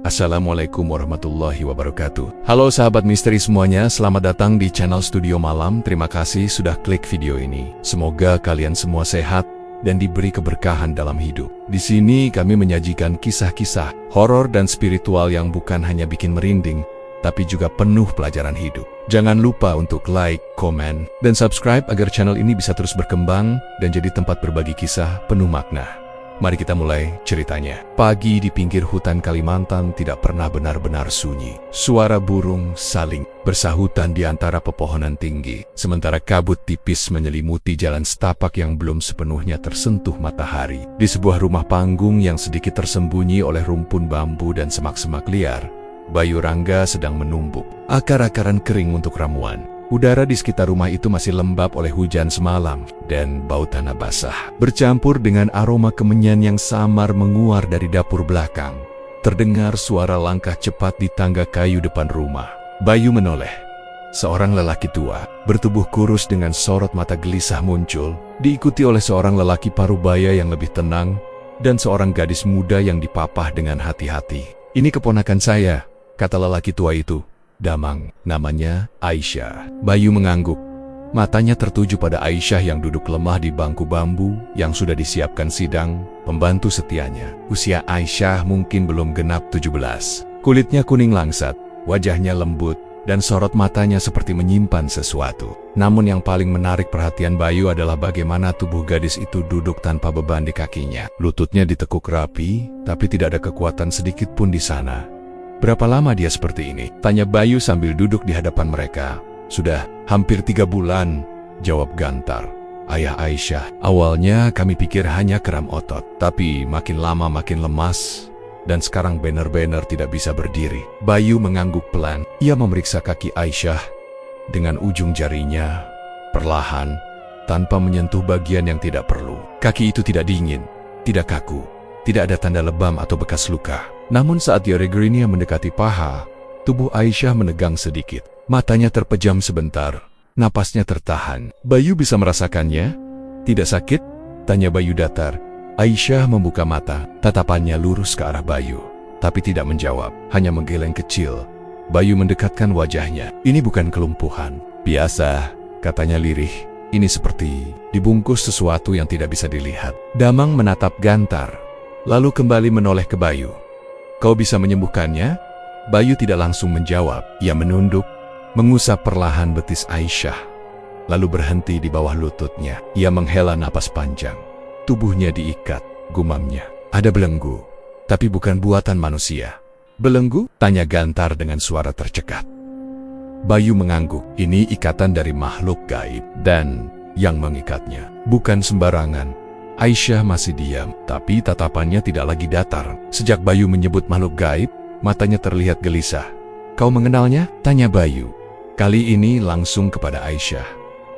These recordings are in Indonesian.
Assalamualaikum warahmatullahi wabarakatuh. Halo sahabat misteri semuanya, selamat datang di channel Studio Malam. Terima kasih sudah klik video ini. Semoga kalian semua sehat dan diberi keberkahan dalam hidup. Di sini kami menyajikan kisah-kisah horor dan spiritual yang bukan hanya bikin merinding, tapi juga penuh pelajaran hidup. Jangan lupa untuk like, komen, dan subscribe agar channel ini bisa terus berkembang dan jadi tempat berbagi kisah penuh makna. Mari kita mulai ceritanya. Pagi di pinggir hutan Kalimantan tidak pernah benar-benar sunyi. Suara burung saling bersahutan di antara pepohonan tinggi, sementara kabut tipis menyelimuti jalan setapak yang belum sepenuhnya tersentuh matahari. Di sebuah rumah panggung yang sedikit tersembunyi oleh rumpun bambu dan semak-semak liar, Bayu Rangga sedang menumbuk akar-akaran kering untuk ramuan. Udara di sekitar rumah itu masih lembab oleh hujan semalam, dan bau tanah basah bercampur dengan aroma kemenyan yang samar menguar dari dapur belakang. Terdengar suara langkah cepat di tangga kayu depan rumah. Bayu menoleh. Seorang lelaki tua, bertubuh kurus dengan sorot mata gelisah muncul, diikuti oleh seorang lelaki parubaya yang lebih tenang, dan seorang gadis muda yang dipapah dengan hati-hati. "Ini keponakan saya," kata lelaki tua itu. Damang, namanya Aisyah. Bayu mengangguk. Matanya tertuju pada Aisyah yang duduk lemah di bangku bambu yang sudah disiapkan Sidang, pembantu setianya. Usia Aisyah mungkin belum genap 17. Kulitnya kuning langsat, wajahnya lembut, dan sorot matanya seperti menyimpan sesuatu. Namun yang paling menarik perhatian Bayu adalah bagaimana tubuh gadis itu duduk tanpa beban di kakinya. Lututnya ditekuk rapi, tapi tidak ada kekuatan sedikit pun di sana. "Berapa lama dia seperti ini?" tanya Bayu sambil duduk di hadapan mereka. "Sudah hampir 3 bulan, jawab Gantar, ayah Aisyah. "Awalnya kami pikir hanya kram otot, tapi makin lama makin lemas, dan sekarang benar-benar tidak bisa berdiri." Bayu mengangguk pelan. Ia memeriksa kaki Aisyah dengan ujung jarinya, perlahan, tanpa menyentuh bagian yang tidak perlu. Kaki itu tidak dingin, tidak kaku, tidak ada tanda lebam atau bekas luka. Namun saat Yoregrinia mendekati paha, tubuh Aisyah menegang sedikit. Matanya terpejam sebentar, napasnya tertahan. "Bayu bisa merasakannya? Tidak sakit?" tanya Bayu datar. Aisyah membuka mata, tatapannya lurus ke arah Bayu, tapi tidak menjawab, hanya menggeleng kecil. Bayu mendekatkan wajahnya. "Ini bukan kelumpuhan biasa," katanya lirih. "Ini seperti dibungkus sesuatu yang tidak bisa dilihat." Damang menatap Gantar, lalu kembali menoleh ke Bayu. "Kau bisa menyembuhkannya?" Bayu tidak langsung menjawab. Ia menunduk, mengusap perlahan betis Aisyah, lalu berhenti di bawah lututnya. Ia menghela napas panjang. Tubuhnya diikat, gumamnya. "Ada belenggu, tapi bukan buatan manusia." "Belenggu?" tanya Gantar dengan suara tercekat. Bayu mengangguk. "Ini ikatan dari makhluk gaib, dan yang mengikatnya bukan sembarangan." Aisyah masih diam, tapi tatapannya tidak lagi datar. Sejak Bayu menyebut makhluk gaib, matanya terlihat gelisah. "Kau mengenalnya?" tanya Bayu. Kali ini langsung kepada Aisyah.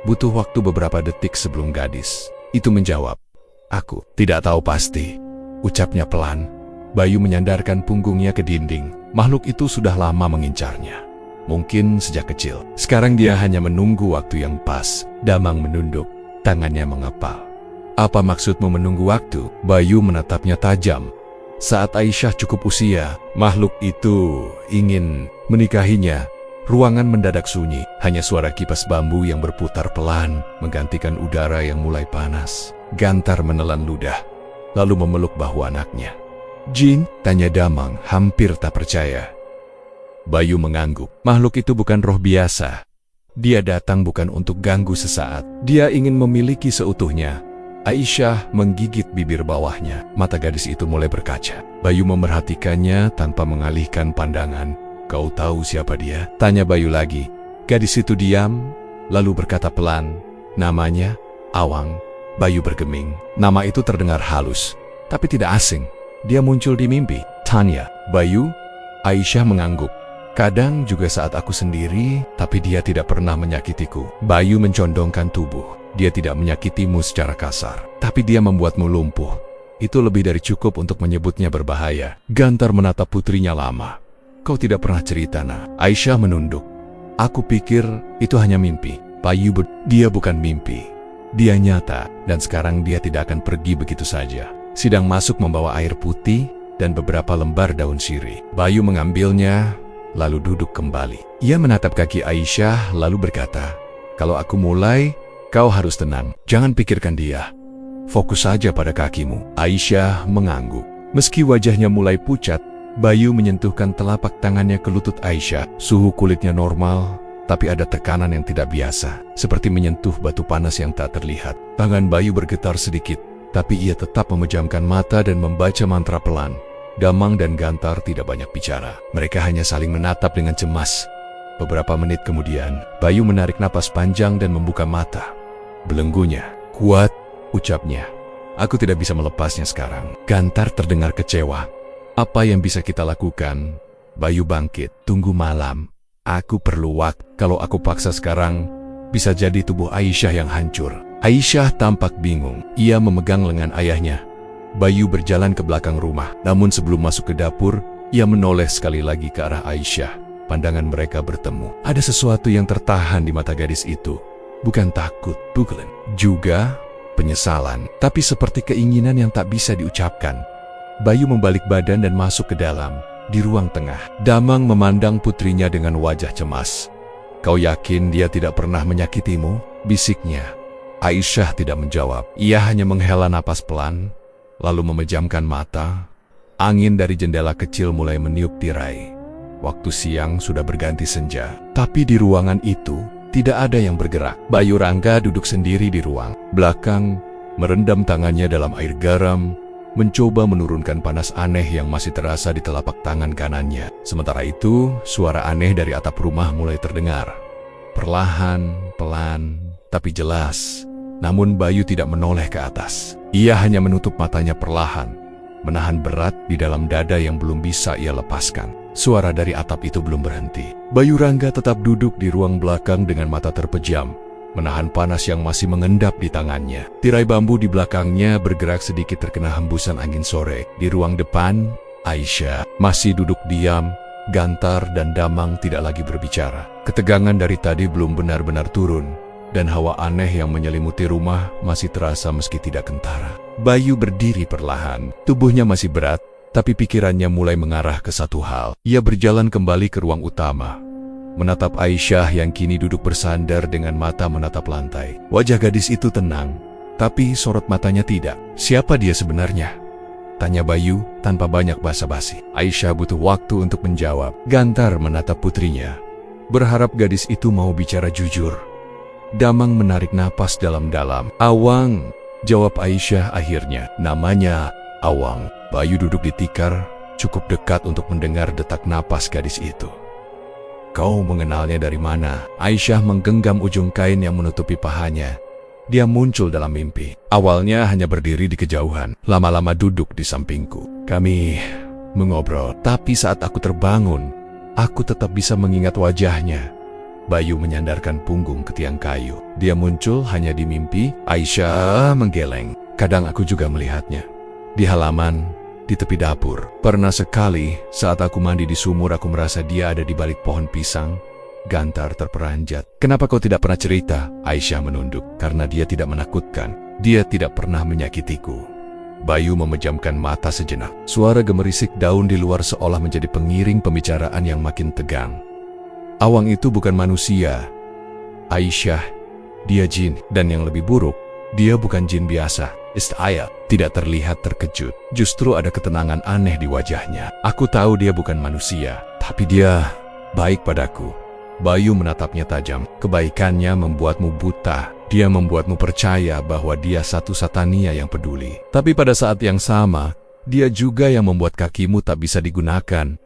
Butuh waktu beberapa detik sebelum gadis itu menjawab. "Aku tidak tahu pasti," ucapnya pelan. Bayu menyandarkan punggungnya ke dinding. Makhluk itu sudah lama mengincarnya, mungkin sejak kecil. Sekarang dia hanya menunggu waktu yang pas. Damang menunduk, tangannya mengepal. "Apa maksudmu menunggu waktu?" Bayu menatapnya tajam. Saat Aisyah cukup usia, makhluk itu ingin menikahinya. Ruangan mendadak sunyi, hanya suara kipas bambu yang berputar pelan menggantikan udara yang mulai panas. Gantar menelan ludah, lalu memeluk bahu anaknya. "Jin?" tanya Damang, hampir tak percaya. Bayu mengangguk. Makhluk itu bukan roh biasa. Dia datang bukan untuk ganggu sesaat. Dia ingin memiliki seutuhnya. Aisyah menggigit bibir bawahnya. Mata gadis itu mulai berkaca. Bayu memerhatikannya tanpa mengalihkan pandangan. "Kau tahu siapa dia?" tanya Bayu lagi. Gadis itu diam, lalu berkata pelan, "Namanya Awang." Bayu bergeming. Nama itu terdengar halus, tapi tidak asing. Dia muncul di mimpi. "Tanya." "Bayu?" Aisyah mengangguk. "Kadang juga saat aku sendiri, tapi dia tidak pernah menyakitiku." Bayu mencondongkan tubuh. "Dia tidak menyakitimu secara kasar, tapi dia membuatmu lumpuh. Itu lebih dari cukup untuk menyebutnya berbahaya." Gantar menatap putrinya lama. "Kau tidak pernah cerita, nak." Aisyah menunduk. "Aku pikir itu hanya mimpi." Dia bukan mimpi. Dia nyata, dan sekarang dia tidak akan pergi begitu saja." Sidang masuk membawa air putih dan beberapa lembar daun sirih. Bayu mengambilnya, lalu duduk kembali. Ia menatap kaki Aisyah lalu berkata, "Kalau aku mulai, kau harus tenang. Jangan pikirkan dia. Fokus saja pada kakimu." Aisyah mengangguk. Meski wajahnya mulai pucat, Bayu menyentuhkan telapak tangannya ke lutut Aisyah. Suhu kulitnya normal, tapi ada tekanan yang tidak biasa, seperti menyentuh batu panas yang tak terlihat. Tangan Bayu bergetar sedikit, tapi ia tetap memejamkan mata dan membaca mantra pelan. Damang dan Gantar tidak banyak bicara. Mereka hanya saling menatap dengan cemas. Beberapa menit kemudian, Bayu menarik napas panjang dan membuka mata. Belenggunya kuat, ucapnya. "Aku tidak bisa melepasnya sekarang." Gantar terdengar kecewa. "Apa yang bisa kita lakukan?" Bayu bangkit. "Tunggu malam. Aku perlu waktu. Kalau aku paksa sekarang, bisa jadi tubuh Aisyah yang hancur." Aisyah tampak bingung. Ia memegang lengan ayahnya. Bayu berjalan ke belakang rumah. Namun sebelum masuk ke dapur, ia menoleh sekali lagi ke arah Aisyah. Pandangan mereka bertemu. Ada sesuatu yang tertahan di mata gadis itu. Bukan takut, bukan juga penyesalan, tapi seperti keinginan yang tak bisa diucapkan. Bayu membalik badan dan masuk ke dalam. Di ruang tengah, Damang memandang putrinya dengan wajah cemas. "Kau yakin dia tidak pernah menyakitimu?" bisiknya. Aisyah tidak menjawab. Ia hanya menghela napas pelan, lalu memejamkan mata. Angin dari jendela kecil mulai meniup tirai. Waktu siang sudah berganti senja. Tapi di ruangan itu, tidak ada yang bergerak. Bayu Rangga duduk sendiri di ruang belakang, merendam tangannya dalam air garam, mencoba menurunkan panas aneh yang masih terasa di telapak tangan kanannya. Sementara itu, suara aneh dari atap rumah mulai terdengar. Perlahan, pelan, tapi jelas. Namun Bayu tidak menoleh ke atas. Ia hanya menutup matanya perlahan, menahan berat di dalam dada yang belum bisa ia lepaskan. Suara dari atap itu belum berhenti. Bayu Rangga tetap duduk di ruang belakang dengan mata terpejam, menahan panas yang masih mengendap di tangannya. Tirai bambu di belakangnya bergerak sedikit terkena hembusan angin sore. Di ruang depan, Aisyah masih duduk diam. Gantar dan Damang tidak lagi berbicara. Ketegangan dari tadi belum benar-benar turun, dan hawa aneh yang menyelimuti rumah masih terasa meski tidak kentara. Bayu berdiri perlahan. Tubuhnya masih berat, tapi pikirannya mulai mengarah ke satu hal. Ia berjalan kembali ke ruang utama, menatap Aisyah yang kini duduk bersandar dengan mata menatap lantai. Wajah gadis itu tenang, tapi sorot matanya tidak. "Siapa dia sebenarnya?" tanya Bayu tanpa banyak basa-basi. Aisyah butuh waktu untuk menjawab. Gantar menatap putrinya, berharap gadis itu mau bicara jujur. Damang menarik napas dalam-dalam. "Awang," jawab Aisyah akhirnya. Namanya Awang. Bayu duduk di tikar, cukup dekat untuk mendengar detak napas gadis itu. "Kau mengenalnya dari mana?" Aisyah menggenggam ujung kain yang menutupi pahanya. Dia muncul dalam mimpi. Awalnya hanya berdiri di kejauhan, lama-lama duduk di sampingku. Kami mengobrol, tapi saat aku terbangun, aku tetap bisa mengingat wajahnya. Bayu menyandarkan punggung ke tiang kayu. Dia muncul hanya di mimpi. Aisyah menggeleng. Kadang aku juga melihatnya. Di halaman, di tepi dapur. Pernah sekali, saat aku mandi di sumur, aku merasa dia ada di balik pohon pisang. Gantar terperanjat. "Kenapa kau tidak pernah cerita?" Aisyah menunduk. "Karena dia tidak menakutkan. Dia tidak pernah menyakitiku." Bayu memejamkan mata sejenak. Suara gemerisik daun di luar seolah menjadi pengiring pembicaraan yang makin tegang. "Awang itu bukan manusia, Aisyah. Dia jin, dan yang lebih buruk, dia bukan jin biasa." Istaya tidak terlihat terkejut. Justru ada ketenangan aneh di wajahnya. "Aku tahu dia bukan manusia, tapi dia baik padaku." Bayu menatapnya tajam. "Kebaikannya membuatmu buta. Dia membuatmu percaya bahwa dia satu Satania yang peduli. Tapi pada saat yang sama, dia juga yang membuat kakimu tak bisa digunakan."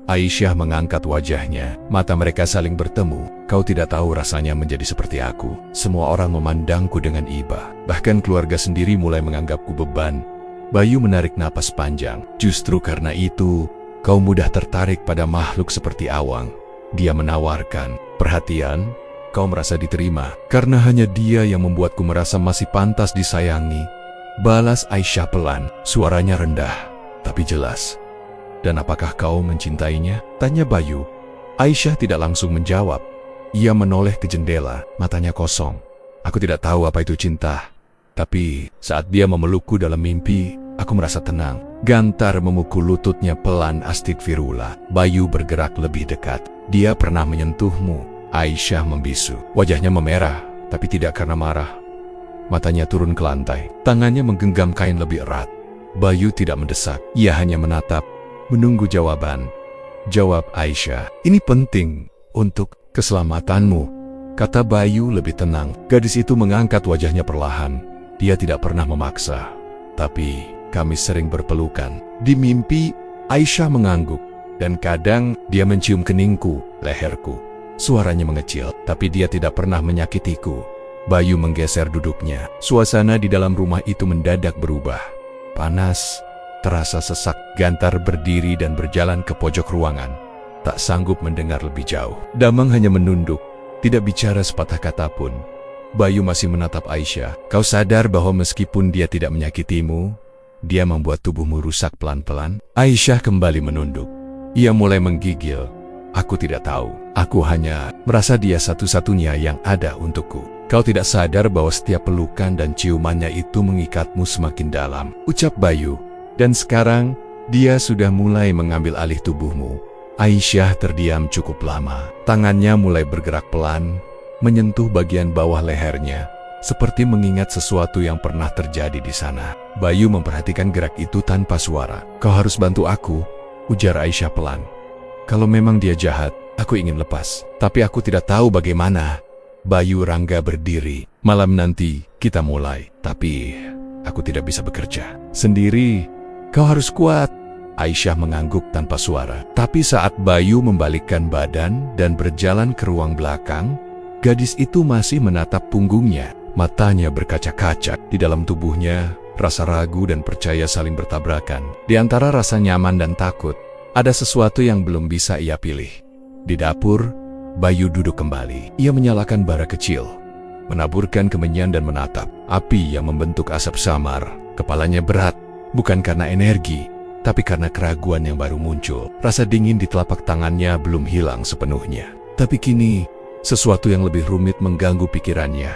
Aisyah mengangkat wajahnya. Mata mereka saling bertemu. "Kau tidak tahu rasanya menjadi seperti aku. Semua orang memandangku dengan iba. Bahkan keluarga sendiri mulai menganggapku beban." Bayu menarik napas panjang. "Justru karena itu, kau mudah tertarik pada makhluk seperti Awang. Dia menawarkan perhatian, kau merasa diterima. Karena hanya dia yang membuatku merasa masih pantas disayangi." Balas Aisyah pelan. Suaranya rendah, tapi jelas. "Dan apakah kau mencintainya?" tanya Bayu. Aisyah tidak langsung menjawab. Ia menoleh ke jendela, matanya kosong. "Aku tidak tahu apa itu cinta. Tapi saat dia memelukku dalam mimpi, aku merasa tenang. Gantar memukul lututnya pelan. Astagfirullah. Bayu bergerak lebih dekat. Dia pernah menyentuhmu. Aisyah membisu. Wajahnya memerah, tapi tidak karena marah. Matanya turun ke lantai. Tangannya menggenggam kain lebih erat. Bayu tidak mendesak. Ia hanya menatap, menunggu jawaban. Jawab Aisyah, ini penting untuk keselamatanmu, kata Bayu lebih tenang. Gadis itu mengangkat wajahnya perlahan. Dia tidak pernah memaksa. Tapi kami sering berpelukan. Di mimpi, Aisyah mengangguk. Dan kadang dia mencium keningku, leherku. Suaranya mengecil, tapi dia tidak pernah menyakitiku. Bayu menggeser duduknya. Suasana di dalam rumah itu mendadak berubah. Panas, terasa sesak. Gantar berdiri dan berjalan ke pojok ruangan. Tak sanggup mendengar lebih jauh. Damang hanya menunduk, tidak bicara sepatah kata pun. Bayu masih menatap Aisyah. Kau sadar bahwa meskipun dia tidak menyakitimu, dia membuat tubuhmu rusak pelan-pelan? Aisyah kembali menunduk. Ia mulai menggigil. Aku tidak tahu. Aku hanya merasa dia satu-satunya yang ada untukku. Kau tidak sadar bahwa setiap pelukan dan ciumannya itu mengikatmu semakin dalam, ucap Bayu. Dan sekarang, dia sudah mulai mengambil alih tubuhmu. Aisyah terdiam cukup lama. Tangannya mulai bergerak pelan, menyentuh bagian bawah lehernya, seperti mengingat sesuatu yang pernah terjadi di sana. Bayu memperhatikan gerak itu tanpa suara. Kau harus bantu aku, ujar Aisyah pelan. Kalau memang dia jahat, aku ingin lepas. Tapi aku tidak tahu bagaimana. Bayu Rangga berdiri. Malam nanti, kita mulai. Tapi, aku tidak bisa bekerja sendiri. Kau harus kuat. Aisyah mengangguk tanpa suara. Tapi saat Bayu membalikkan badan dan berjalan ke ruang belakang, gadis itu masih menatap punggungnya. Matanya berkaca-kaca. Di dalam tubuhnya, rasa ragu dan percaya saling bertabrakan. Di antara rasa nyaman dan takut, ada sesuatu yang belum bisa ia pilih. Di dapur, Bayu duduk kembali. Ia menyalakan bara kecil, menaburkan kemenyan dan menatap api yang membentuk asap samar. Kepalanya berat, bukan karena energi, tapi karena keraguan yang baru muncul. Rasa dingin di telapak tangannya belum hilang sepenuhnya. Tapi kini, sesuatu yang lebih rumit mengganggu pikirannya.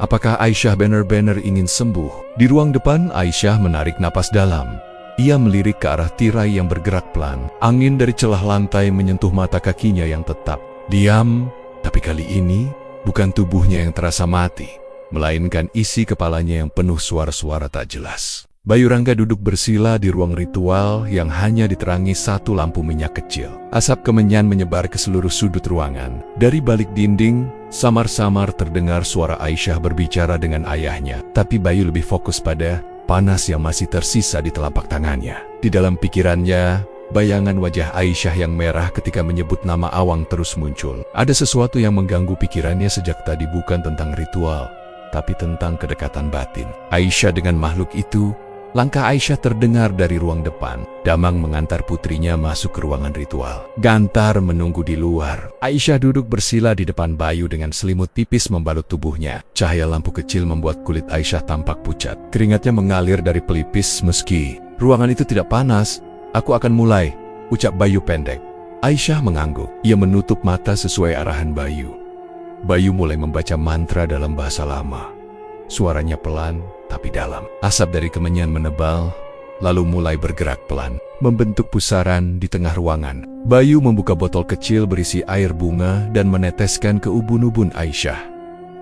Apakah Aisyah benar-benar ingin sembuh? Di ruang depan, Aisyah menarik napas dalam. Ia melirik ke arah tirai yang bergerak pelan. Angin dari celah lantai menyentuh mata kakinya yang tetap. Diam, tapi kali ini bukan tubuhnya yang terasa mati, melainkan isi kepalanya yang penuh suara-suara tak jelas. Bayu Rangga duduk bersila di ruang ritual yang hanya diterangi satu lampu minyak kecil. Asap kemenyan menyebar ke seluruh sudut ruangan. Dari balik dinding, samar-samar terdengar suara Aisyah berbicara dengan ayahnya. Tapi Bayu lebih fokus pada panas yang masih tersisa di telapak tangannya. Di dalam pikirannya, bayangan wajah Aisyah yang merah ketika menyebut nama Awang terus muncul. Ada sesuatu yang mengganggu pikirannya sejak tadi, bukan tentang ritual, tapi tentang kedekatan batin Aisyah dengan makhluk itu. Langkah Aisyah terdengar dari ruang depan. Damang mengantar putrinya masuk ke ruangan ritual. Gantar menunggu di luar. Aisyah duduk bersila di depan Bayu dengan selimut tipis membalut tubuhnya. Cahaya lampu kecil membuat kulit Aisyah tampak pucat. Keringatnya mengalir dari pelipis. Meski ruangan itu tidak panas, aku akan mulai, ucap Bayu pendek. Aisyah mengangguk. Ia menutup mata sesuai arahan Bayu. Bayu mulai membaca mantra dalam bahasa lama. Suaranya pelan, tapi dalam. Asap dari kemenyan menebal, lalu mulai bergerak pelan, membentuk pusaran di tengah ruangan. Bayu membuka botol kecil berisi air bunga dan meneteskan ke ubun-ubun Aisyah.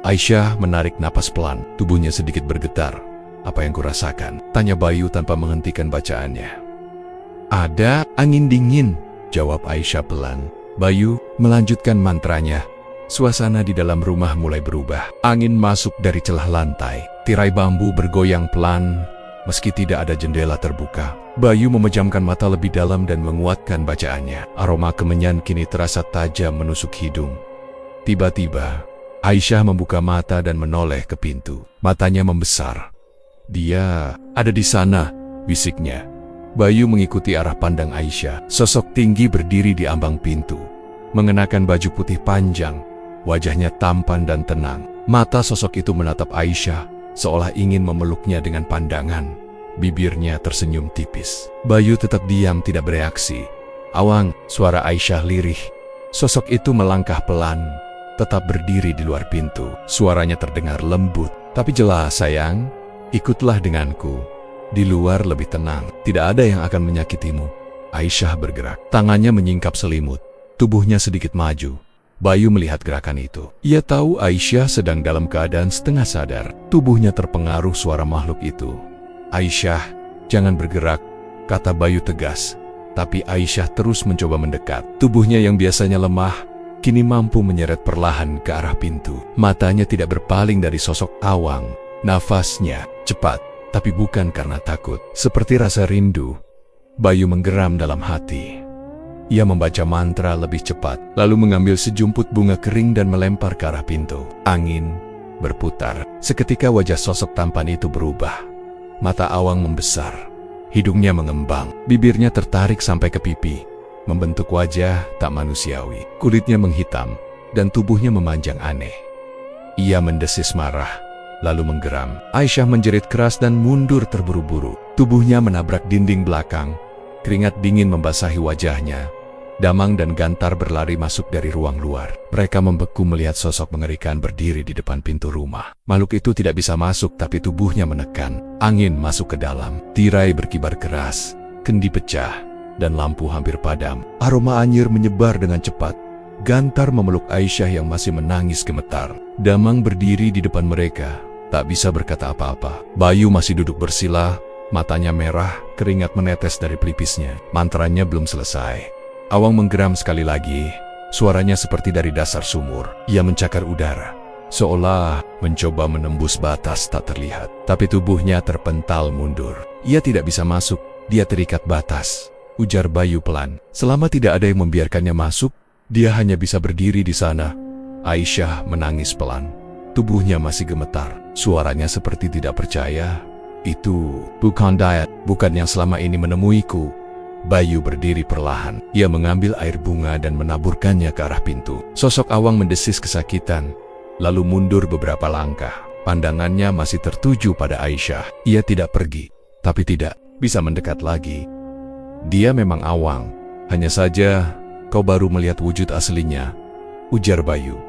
Aisyah menarik napas pelan, tubuhnya sedikit bergetar. Apa yang kurasakan? Tanya Bayu tanpa menghentikan bacaannya. Ada angin dingin, jawab Aisyah pelan. Bayu melanjutkan mantranya. Suasana di dalam rumah mulai berubah. Angin masuk dari celah lantai. Tirai bambu bergoyang pelan, meski tidak ada jendela terbuka. Bayu memejamkan mata lebih dalam dan menguatkan bacaannya. Aroma kemenyan kini terasa tajam menusuk hidung. Tiba-tiba, Aisyah membuka mata dan menoleh ke pintu. Matanya membesar. Dia ada di sana, bisiknya. Bayu mengikuti arah pandang Aisyah. Sosok tinggi berdiri di ambang pintu, mengenakan baju putih panjang. Wajahnya tampan dan tenang. Mata sosok itu menatap Aisyah, seolah ingin memeluknya dengan pandangan. Bibirnya tersenyum tipis. Bayu tetap diam, tidak bereaksi. Awang, suara Aisyah lirih. Sosok itu melangkah pelan, tetap berdiri di luar pintu. Suaranya terdengar lembut, tapi jelas, sayang, ikutlah denganku. Di luar lebih tenang, tidak ada yang akan menyakitimu. Aisyah bergerak, tangannya menyingkap selimut, tubuhnya sedikit maju. Bayu melihat gerakan itu. Ia tahu Aisyah sedang dalam keadaan setengah sadar. Tubuhnya terpengaruh suara makhluk itu. "Aisyah, jangan bergerak," kata Bayu tegas. Tapi Aisyah terus mencoba mendekat. Tubuhnya yang biasanya lemah, kini mampu menyeret perlahan ke arah pintu. Matanya tidak berpaling dari sosok Awang. Nafasnya cepat, tapi bukan karena takut. Seperti rasa rindu, Bayu menggeram dalam hati. Ia membaca mantra lebih cepat, lalu mengambil sejumput bunga kering dan melempar ke arah pintu. Angin berputar. Seketika wajah sosok tampan itu berubah. Mata Awang membesar, hidungnya mengembang, bibirnya tertarik sampai ke pipi, membentuk wajah tak manusiawi. Kulitnya menghitam, dan tubuhnya memanjang aneh. Ia mendesis marah, lalu menggeram. Aisyah menjerit keras dan mundur terburu-buru. Tubuhnya menabrak dinding belakang. Keringat dingin membasahi wajahnya. Damang dan Gantar berlari masuk dari ruang luar. Mereka membeku melihat sosok mengerikan berdiri di depan pintu rumah. Makhluk itu tidak bisa masuk, tapi tubuhnya menekan. Angin masuk ke dalam. Tirai berkibar keras. Kendi pecah, dan lampu hampir padam. Aroma anyir menyebar dengan cepat. Gantar memeluk Aisyah yang masih menangis gemetar. Damang berdiri di depan mereka, tak bisa berkata apa-apa. Bayu masih duduk bersila, matanya merah, keringat menetes dari pelipisnya. Mantranya belum selesai. Awang menggeram sekali lagi, suaranya seperti dari dasar sumur. Ia mencakar udara, seolah mencoba menembus batas tak terlihat. Tapi tubuhnya terpental mundur. Ia tidak bisa masuk, dia terikat batas. Ujar Bayu pelan. Selama tidak ada yang membiarkannya masuk, dia hanya bisa berdiri di sana. Aisyah menangis pelan. Tubuhnya masih gemetar. Suaranya seperti tidak percaya. "Itu bukan Dayat, bukan yang selama ini menemuiku." Bayu berdiri perlahan. Ia mengambil air bunga dan menaburkannya ke arah pintu. Sosok Awang mendesis kesakitan, lalu mundur beberapa langkah. Pandangannya masih tertuju pada Aisyah. Ia tidak pergi, tapi tidak bisa mendekat lagi. "Dia memang Awang, hanya saja kau baru melihat wujud aslinya," ujar Bayu.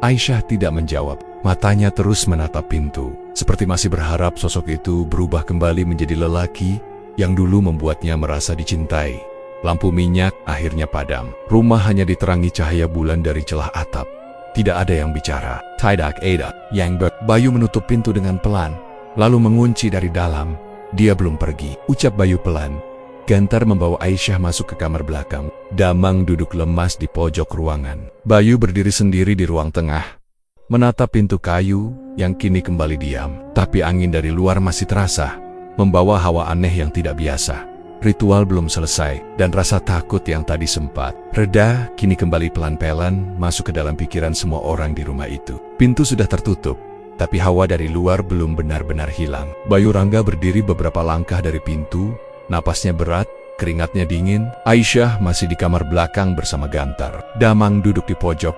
Aisyah tidak menjawab. Matanya terus menatap pintu, seperti masih berharap sosok itu berubah kembali menjadi lelaki yang dulu membuatnya merasa dicintai. Lampu minyak akhirnya padam. Rumah hanya diterangi cahaya bulan dari celah atap. Tidak ada yang bicara. Tidak ada yang Bayu menutup pintu dengan pelan, lalu mengunci dari dalam. "Dia belum pergi," ucap Bayu pelan. Gantar membawa Aisyah masuk ke kamar belakang. Damang duduk lemas di pojok ruangan. Bayu berdiri sendiri di ruang tengah, menatap pintu kayu yang kini kembali diam. Tapi angin dari luar masih terasa, membawa hawa aneh yang tidak biasa. Ritual belum selesai, dan rasa takut yang tadi sempat reda kini kembali pelan-pelan masuk ke dalam pikiran semua orang di rumah itu. Pintu sudah tertutup, tapi hawa dari luar belum benar-benar hilang. Bayu Rangga berdiri beberapa langkah dari pintu, napasnya berat, keringatnya dingin. Aisyah masih di kamar belakang bersama Gantar. Damang duduk di pojok,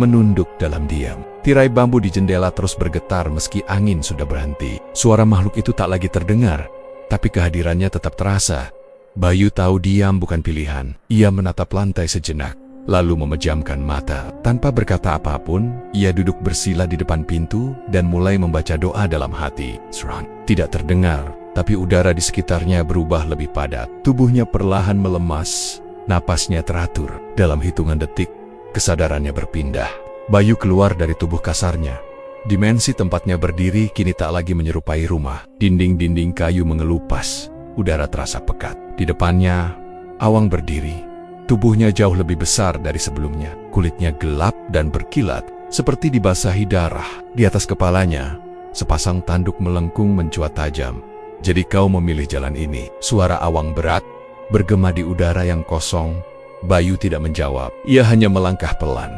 menunduk dalam diam. Tirai bambu di jendela terus bergetar meski angin sudah berhenti. Suara makhluk itu tak lagi terdengar, tapi kehadirannya tetap terasa. Bayu tahu diam bukan pilihan. Ia menatap lantai sejenak, lalu memejamkan mata. Tanpa berkata apapun, ia duduk bersila di depan pintu dan mulai membaca doa dalam hati. Serang. Tidak terdengar, tapi udara di sekitarnya berubah lebih padat. Tubuhnya perlahan melemas, napasnya teratur. Dalam hitungan detik, kesadarannya berpindah. Bayu keluar dari tubuh kasarnya. Dimensi tempatnya berdiri kini tak lagi menyerupai rumah. Dinding-dinding kayu mengelupas, udara terasa pekat. Di depannya, Awang berdiri. Tubuhnya jauh lebih besar dari sebelumnya. Kulitnya gelap dan berkilat, seperti dibasahi darah. Di atas kepalanya, sepasang tanduk melengkung mencuat tajam. "Jadi kau memilih jalan ini?" Suara Awang berat bergema di udara yang kosong. Bayu tidak menjawab. Ia hanya melangkah pelan.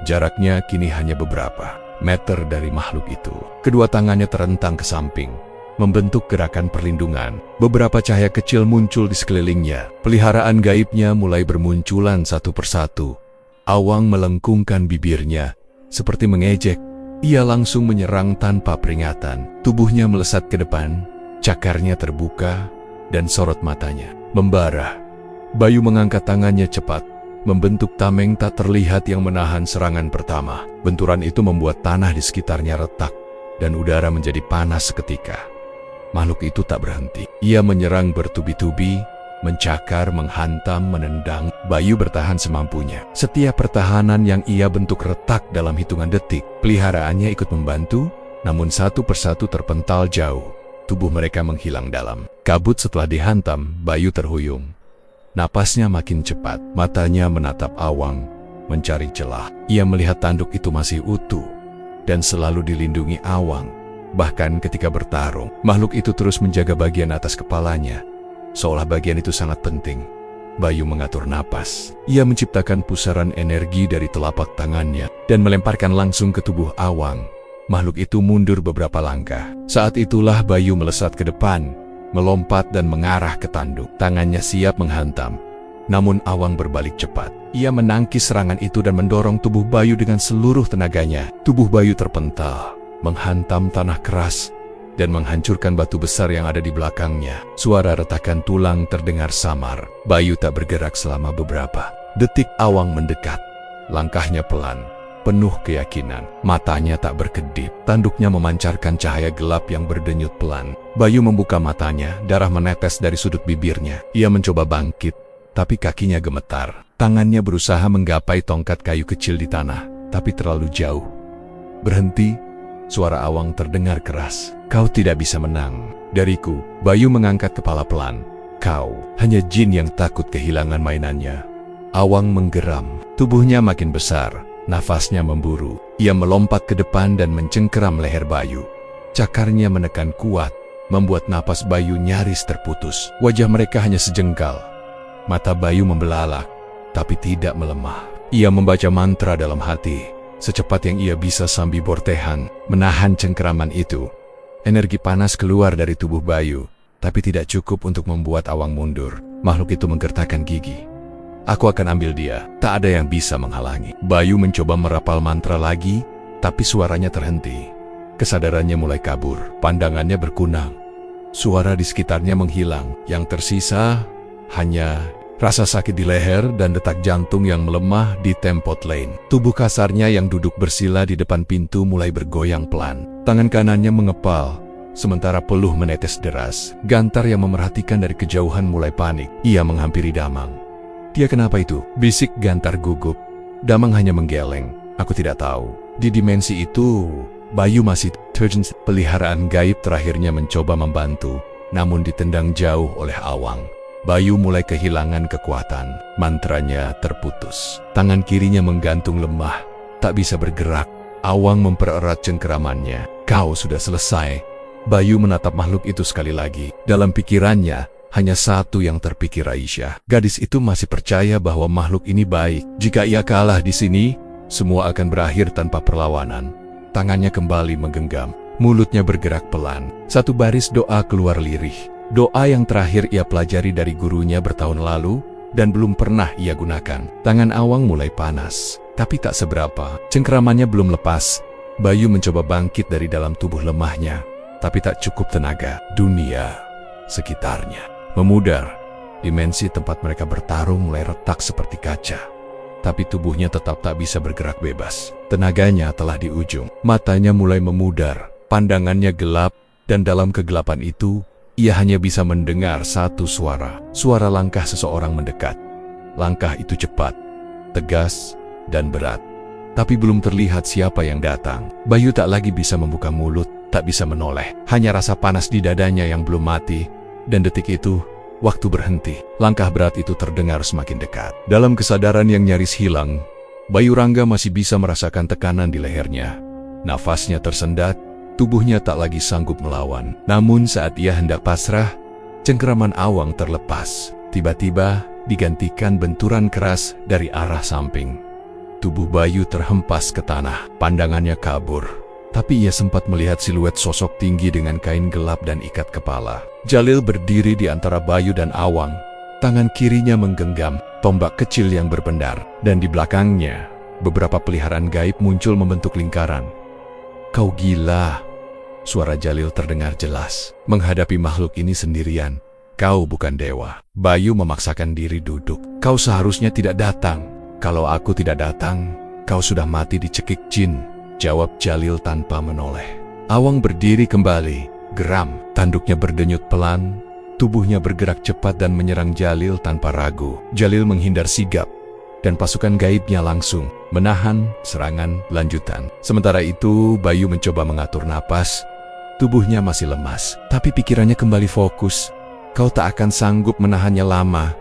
Jaraknya kini hanya beberapa meter dari makhluk itu. Kedua tangannya terentang ke samping, membentuk gerakan perlindungan. Beberapa cahaya kecil muncul di sekelilingnya. Peliharaan gaibnya mulai bermunculan satu persatu. Awang melengkungkan bibirnya, seperti mengejek. Ia langsung menyerang tanpa peringatan. Tubuhnya melesat ke depan, cakarnya terbuka, dan sorot matanya membara. Bayu mengangkat tangannya cepat, membentuk tameng tak terlihat yang menahan serangan pertama. Benturan itu membuat tanah di sekitarnya retak, dan udara menjadi panas seketika. makhluk itu tak berhenti. Ia menyerang bertubi-tubi, mencakar, menghantam, menendang. Bayu bertahan semampunya. Setiap pertahanan yang ia bentuk retak dalam hitungan detik. Peliharaannya ikut membantu, namun satu persatu terpental jauh. Tubuh mereka menghilang dalam kabut. Setelah dihantam, Bayu terhuyung. Napasnya makin cepat, matanya menatap Awang, mencari celah. Ia melihat tanduk itu masih utuh dan selalu dilindungi Awang. Bahkan ketika bertarung, makhluk itu terus menjaga bagian atas kepalanya, seolah bagian itu sangat penting. Bayu mengatur napas. Ia menciptakan pusaran energi dari telapak tangannya dan melemparkan langsung ke tubuh Awang. Makhluk itu mundur beberapa langkah. Saat itulah Bayu melesat ke depan, melompat dan mengarah ke tanduk. Tangannya siap menghantam. Namun Awang berbalik cepat. Ia menangkis serangan itu dan mendorong tubuh Bayu dengan seluruh tenaganya. Tubuh Bayu terpental, menghantam tanah keras, dan menghancurkan batu besar yang ada di belakangnya. Suara retakan tulang terdengar samar. Bayu tak bergerak selama beberapa detik. Awang mendekat. Langkahnya pelan, penuh keyakinan. Matanya tak berkedip. Tanduknya memancarkan cahaya gelap yang berdenyut pelan. Bayu membuka matanya, darah menetes dari sudut bibirnya. Ia mencoba bangkit, tapi kakinya gemetar. Tangannya berusaha menggapai tongkat kayu kecil di tanah, tapi terlalu jauh. Berhenti. Suara Awang terdengar keras. Kau tidak bisa menang dariku. Bayu mengangkat kepala pelan. Kau hanya jin yang takut kehilangan mainannya. Awang menggeram. Tubuhnya makin besar. Nafasnya memburu. Ia melompat ke depan dan mencengkeram leher Bayu. Cakarnya menekan kuat, membuat napas Bayu nyaris terputus. Wajah mereka hanya sejengkal. Mata Bayu membelalak, tapi tidak melemah. Ia membaca mantra dalam hati. Secepat yang ia bisa sambil bortehan, menahan cengkeraman itu. Energi panas keluar dari tubuh Bayu, tapi tidak cukup untuk membuat Awang mundur. Makhluk itu menggertakkan gigi. Aku akan ambil dia, tak ada yang bisa menghalangi. Bayu mencoba merapal mantra lagi, tapi suaranya terhenti. Kesadarannya mulai kabur, pandangannya berkunang. Suara di sekitarnya menghilang, yang tersisa hanya rasa sakit di leher dan detak jantung yang melemah di tempot lain. Tubuh kasarnya yang duduk bersila di depan pintu mulai bergoyang pelan. Tangan kanannya mengepal, sementara peluh menetes deras. Gantar yang memerhatikan dari kejauhan mulai panik. Ia menghampiri Damang. Dia kenapa itu? Bisik Gantar gugup. Damang hanya menggeleng. Aku tidak tahu. Di dimensi itu, Bayu masih terjun. Peliharaan gaib terakhirnya mencoba membantu, namun ditendang jauh oleh Awang. Bayu mulai kehilangan kekuatan. Mantranya terputus. Tangan kirinya menggantung lemah, tak bisa bergerak. Awang mempererat cengkeramannya. Kau sudah selesai. Bayu menatap makhluk itu sekali lagi. Dalam pikirannya, hanya satu yang terpikir Aisyah. Gadis itu masih percaya bahwa makhluk ini baik. Jika ia kalah di sini, semua akan berakhir tanpa perlawanan. Tangannya kembali menggenggam. Mulutnya bergerak pelan. Satu baris doa keluar lirih. Doa yang terakhir ia pelajari dari gurunya bertahun lalu dan belum pernah ia gunakan. Tangan Awang mulai panas, tapi tak seberapa. Cengkeramannya belum lepas. Bayu mencoba bangkit dari dalam tubuh lemahnya, tapi tak cukup tenaga. Dunia sekitarnya memudar. Dimensi tempat mereka bertarung mulai retak seperti kaca. Tapi tubuhnya tetap tak bisa bergerak bebas. Tenaganya telah di ujung. Matanya mulai memudar. Pandangannya gelap, dan dalam kegelapan itu, ia hanya bisa mendengar satu suara. Suara langkah seseorang mendekat. Langkah itu cepat, tegas, dan berat. Tapi belum terlihat siapa yang datang. Bayu tak lagi bisa membuka mulut, tak bisa menoleh. Hanya rasa panas di dadanya yang belum mati. Dan detik itu, waktu berhenti. Langkah berat itu terdengar semakin dekat. Dalam kesadaran yang nyaris hilang, Bayu Rangga masih bisa merasakan tekanan di lehernya. Nafasnya tersendat, tubuhnya tak lagi sanggup melawan. Namun saat ia hendak pasrah, cengkeraman Awang terlepas. Tiba-tiba digantikan benturan keras dari arah samping. Tubuh Bayu terhempas ke tanah, pandangannya kabur. Tapi ia sempat melihat siluet sosok tinggi dengan kain gelap dan ikat kepala. Jalil berdiri di antara Bayu dan Awang. Tangan kirinya menggenggam tombak kecil yang berpendar. Dan di belakangnya, beberapa peliharaan gaib muncul membentuk lingkaran. Kau gila. Suara Jalil terdengar jelas. Menghadapi makhluk ini sendirian. Kau bukan dewa. Bayu memaksakan diri duduk. Kau seharusnya tidak datang. Kalau aku tidak datang, kau sudah mati dicekik jin. Jawab Jalil tanpa menoleh. Awang berdiri kembali. Geram, tanduknya berdenyut pelan, tubuhnya bergerak cepat dan menyerang Jalil tanpa ragu. Jalil menghindar sigap, dan pasukan gaibnya langsung menahan serangan lanjutan. Sementara itu, Bayu mencoba mengatur napas. Tubuhnya masih lemas, tapi pikirannya kembali fokus. Kau tak akan sanggup menahannya lama,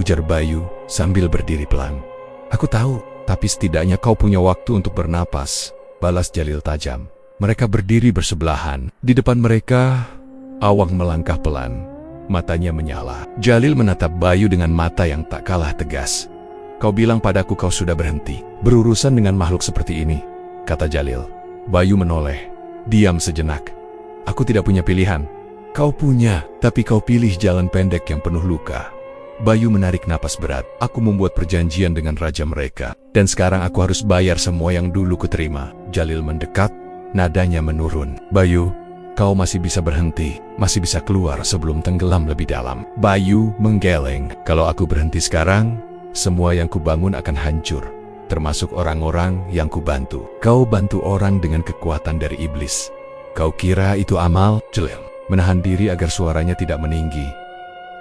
ujar Bayu sambil berdiri pelan. Aku tahu, tapi setidaknya kau punya waktu untuk bernapas, balas Jalil tajam. Mereka berdiri bersebelahan. Di depan mereka, Awang melangkah pelan. Matanya menyala. Jalil menatap Bayu dengan mata yang tak kalah tegas. Kau bilang padaku kau sudah berhenti berurusan dengan makhluk seperti ini, kata Jalil. Bayu menoleh, diam sejenak. Aku tidak punya pilihan. Kau punya, tapi kau pilih jalan pendek yang penuh luka. Bayu menarik napas berat. Aku membuat perjanjian dengan raja mereka, dan sekarang aku harus bayar semua yang dulu kuterima. Jalil mendekat, nadanya menurun. Bayu, kau masih bisa berhenti, masih bisa keluar sebelum tenggelam lebih dalam. Bayu menggeleng. Kalau aku berhenti sekarang, semua yang kubangun akan hancur, termasuk orang-orang yang kubantu. Kau bantu orang dengan kekuatan dari iblis. Kau kira itu amal? Jalil menahan diri agar suaranya tidak meninggi.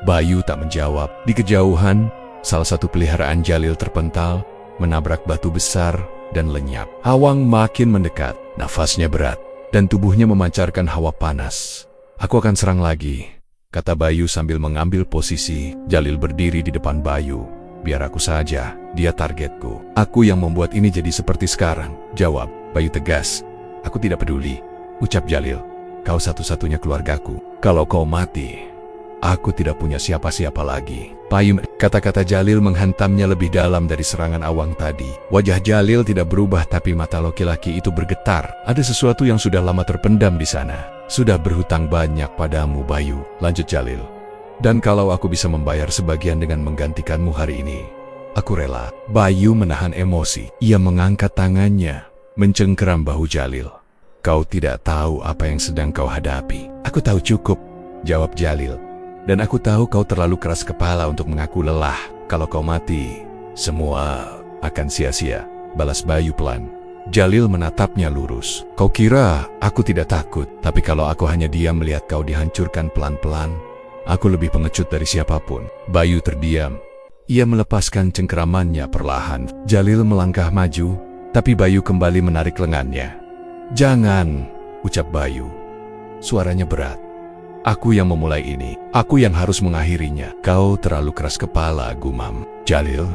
Bayu tak menjawab. Di kejauhan, salah satu peliharaan Jalil terpental, menabrak batu besar dan lenyap. Awang makin mendekat, nafasnya berat, dan tubuhnya memancarkan hawa panas. Aku akan serang lagi, kata Bayu sambil mengambil posisi. Jalil berdiri di depan Bayu. Biar aku saja, dia targetku. Aku yang membuat ini jadi seperti sekarang, jawab Bayu tegas. Aku tidak peduli, ucap Jalil. Kau satu-satunya keluargaku. Kalau kau mati, aku tidak punya siapa-siapa lagi. Payung, kata-kata Jalil menghantamnya lebih dalam dari serangan Awang tadi. Wajah Jalil tidak berubah, tapi mata laki-laki itu bergetar. Ada sesuatu yang sudah lama terpendam di sana. Sudah berhutang banyak padamu, Bayu, lanjut Jalil. Dan kalau aku bisa membayar sebagian dengan menggantikanmu hari ini, aku rela. Bayu menahan emosi. Ia mengangkat tangannya, mencengkeram bahu Jalil. Kau tidak tahu apa yang sedang kau hadapi. Aku tahu cukup, jawab Jalil. Dan aku tahu kau terlalu keras kepala untuk mengaku lelah. Kalau kau mati, semua akan sia-sia, balas Bayu pelan. Jalil menatapnya lurus. Kau kira aku tidak takut, tapi kalau aku hanya diam melihat kau dihancurkan pelan-pelan, aku lebih pengecut dari siapapun. Bayu terdiam. Ia melepaskan cengkeramannya perlahan. Jalil melangkah maju, tapi Bayu kembali menarik lengannya. Jangan, ucap Bayu. Suaranya berat. Aku yang memulai ini. Aku yang harus mengakhirinya. Kau terlalu keras kepala, gumam. Jalil,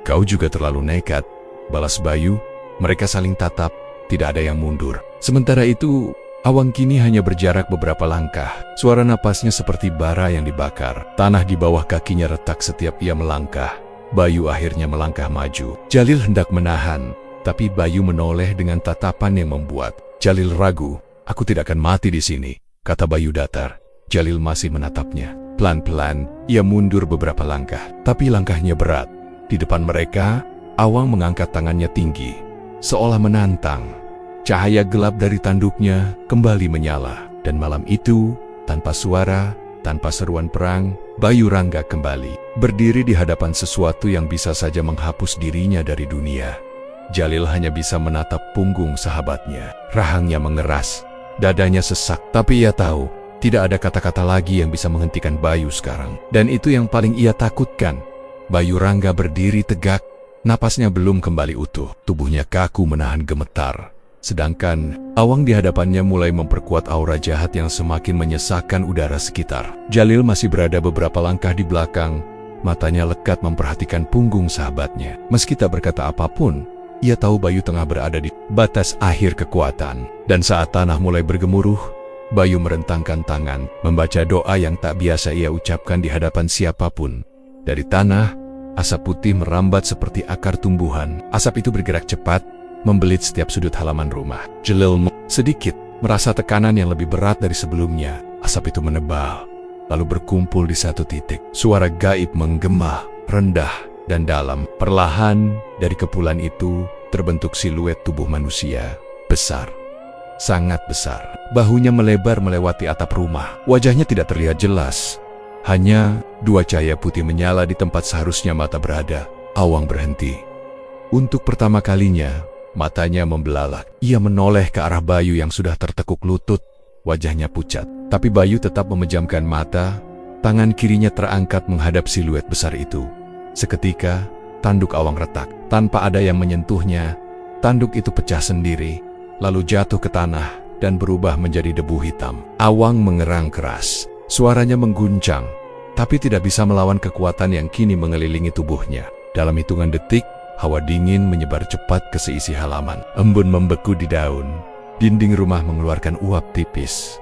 kau juga terlalu nekat, balas Bayu. Mereka saling tatap, tidak ada yang mundur. Sementara itu, Awang kini hanya berjarak beberapa langkah. Suara napasnya seperti bara yang dibakar. Tanah di bawah kakinya retak setiap ia melangkah. Bayu akhirnya melangkah maju. Jalil hendak menahan, tapi Bayu menoleh dengan tatapan yang membuat Jalil ragu. Aku tidak akan mati di sini, kata Bayu datar. Jalil masih menatapnya. Pelan-pelan, ia mundur beberapa langkah, tapi langkahnya berat. Di depan mereka, Awang mengangkat tangannya tinggi, seolah menantang. Cahaya gelap dari tanduknya kembali menyala, dan malam itu, tanpa suara, tanpa seruan perang, Bayu Rangga kembali, berdiri di hadapan sesuatu yang bisa saja menghapus dirinya dari dunia. Jalil hanya bisa menatap punggung sahabatnya. Rahangnya mengeras, dadanya sesak, tapi ia tahu, tidak ada kata-kata lagi yang bisa menghentikan Bayu sekarang. Dan itu yang paling ia takutkan. Bayu Rangga berdiri tegak, napasnya belum kembali utuh, tubuhnya kaku menahan gemetar. Sedangkan Awang di hadapannya mulai memperkuat aura jahat yang semakin menyesakkan udara sekitar. Jalil masih berada beberapa langkah di belakang, matanya lekat memperhatikan punggung sahabatnya. Meski tak berkata apapun, ia tahu Bayu tengah berada di batas akhir kekuatan. Dan saat tanah mulai bergemuruh, Bayu merentangkan tangan, membaca doa yang tak biasa ia ucapkan di hadapan siapapun. Dari tanah, asap putih merambat seperti akar tumbuhan. Asap itu bergerak cepat, membelit setiap sudut halaman rumah. Jalil sedikit merasa tekanan yang lebih berat dari sebelumnya. Asap itu menebal, lalu berkumpul di satu titik. Suara gaib menggema, rendah dan dalam. Perlahan dari kepulan itu terbentuk siluet tubuh manusia, besar, sangat besar. Bahunya melebar melewati atap rumah. Wajahnya tidak terlihat jelas, hanya dua cahaya putih menyala di tempat seharusnya mata berada. Awang berhenti. Untuk pertama kalinya, matanya membelalak. Ia menoleh ke arah Bayu yang sudah tertekuk lutut, wajahnya pucat. Tapi Bayu tetap memejamkan mata, tangan kirinya terangkat menghadap siluet besar itu. Seketika, tanduk awang retak. Tanpa ada yang menyentuhnya, tanduk itu pecah sendiri, lalu jatuh ke tanah dan berubah menjadi debu hitam. Awang mengerang keras, suaranya mengguncang, tapi tidak bisa melawan kekuatan yang kini mengelilingi tubuhnya. Dalam hitungan detik, hawa dingin menyebar cepat ke seisi halaman. Embun membeku di daun, dinding rumah mengeluarkan uap tipis.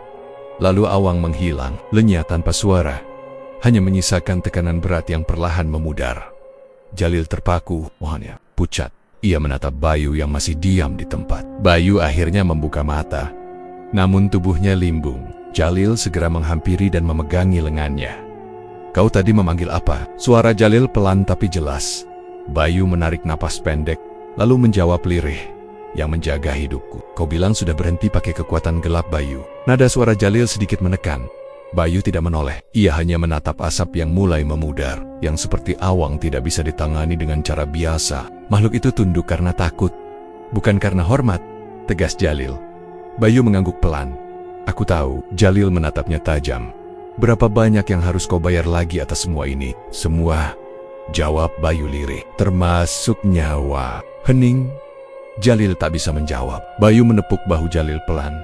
Lalu awang menghilang, lenyap tanpa suara, hanya menyisakan tekanan berat yang perlahan memudar. Jalil terpaku, wajahnya pucat. Ia menatap Bayu yang masih diam di tempat. Bayu akhirnya membuka mata, namun tubuhnya limbung. Jalil segera menghampiri dan memegangi lengannya. "Kau tadi memanggil apa?" Suara Jalil pelan tapi jelas. Bayu menarik napas pendek, lalu menjawab lirih, "Yang menjaga hidupku." "Kau bilang sudah berhenti pakai kekuatan gelap, Bayu." Nada suara Jalil sedikit menekan. Bayu tidak menoleh. Ia hanya menatap asap yang mulai memudar, yang seperti awang tidak bisa ditangani dengan cara biasa. Makhluk itu tunduk karena takut, bukan karena hormat, tegas Jalil. Bayu mengangguk pelan. "Aku tahu." Jalil menatapnya tajam. "Berapa banyak yang harus kau bayar lagi atas semua ini?" "Semua," jawab Bayu lirih. "Termasuk nyawa." Hening. Jalil tak bisa menjawab. Bayu menepuk bahu Jalil pelan.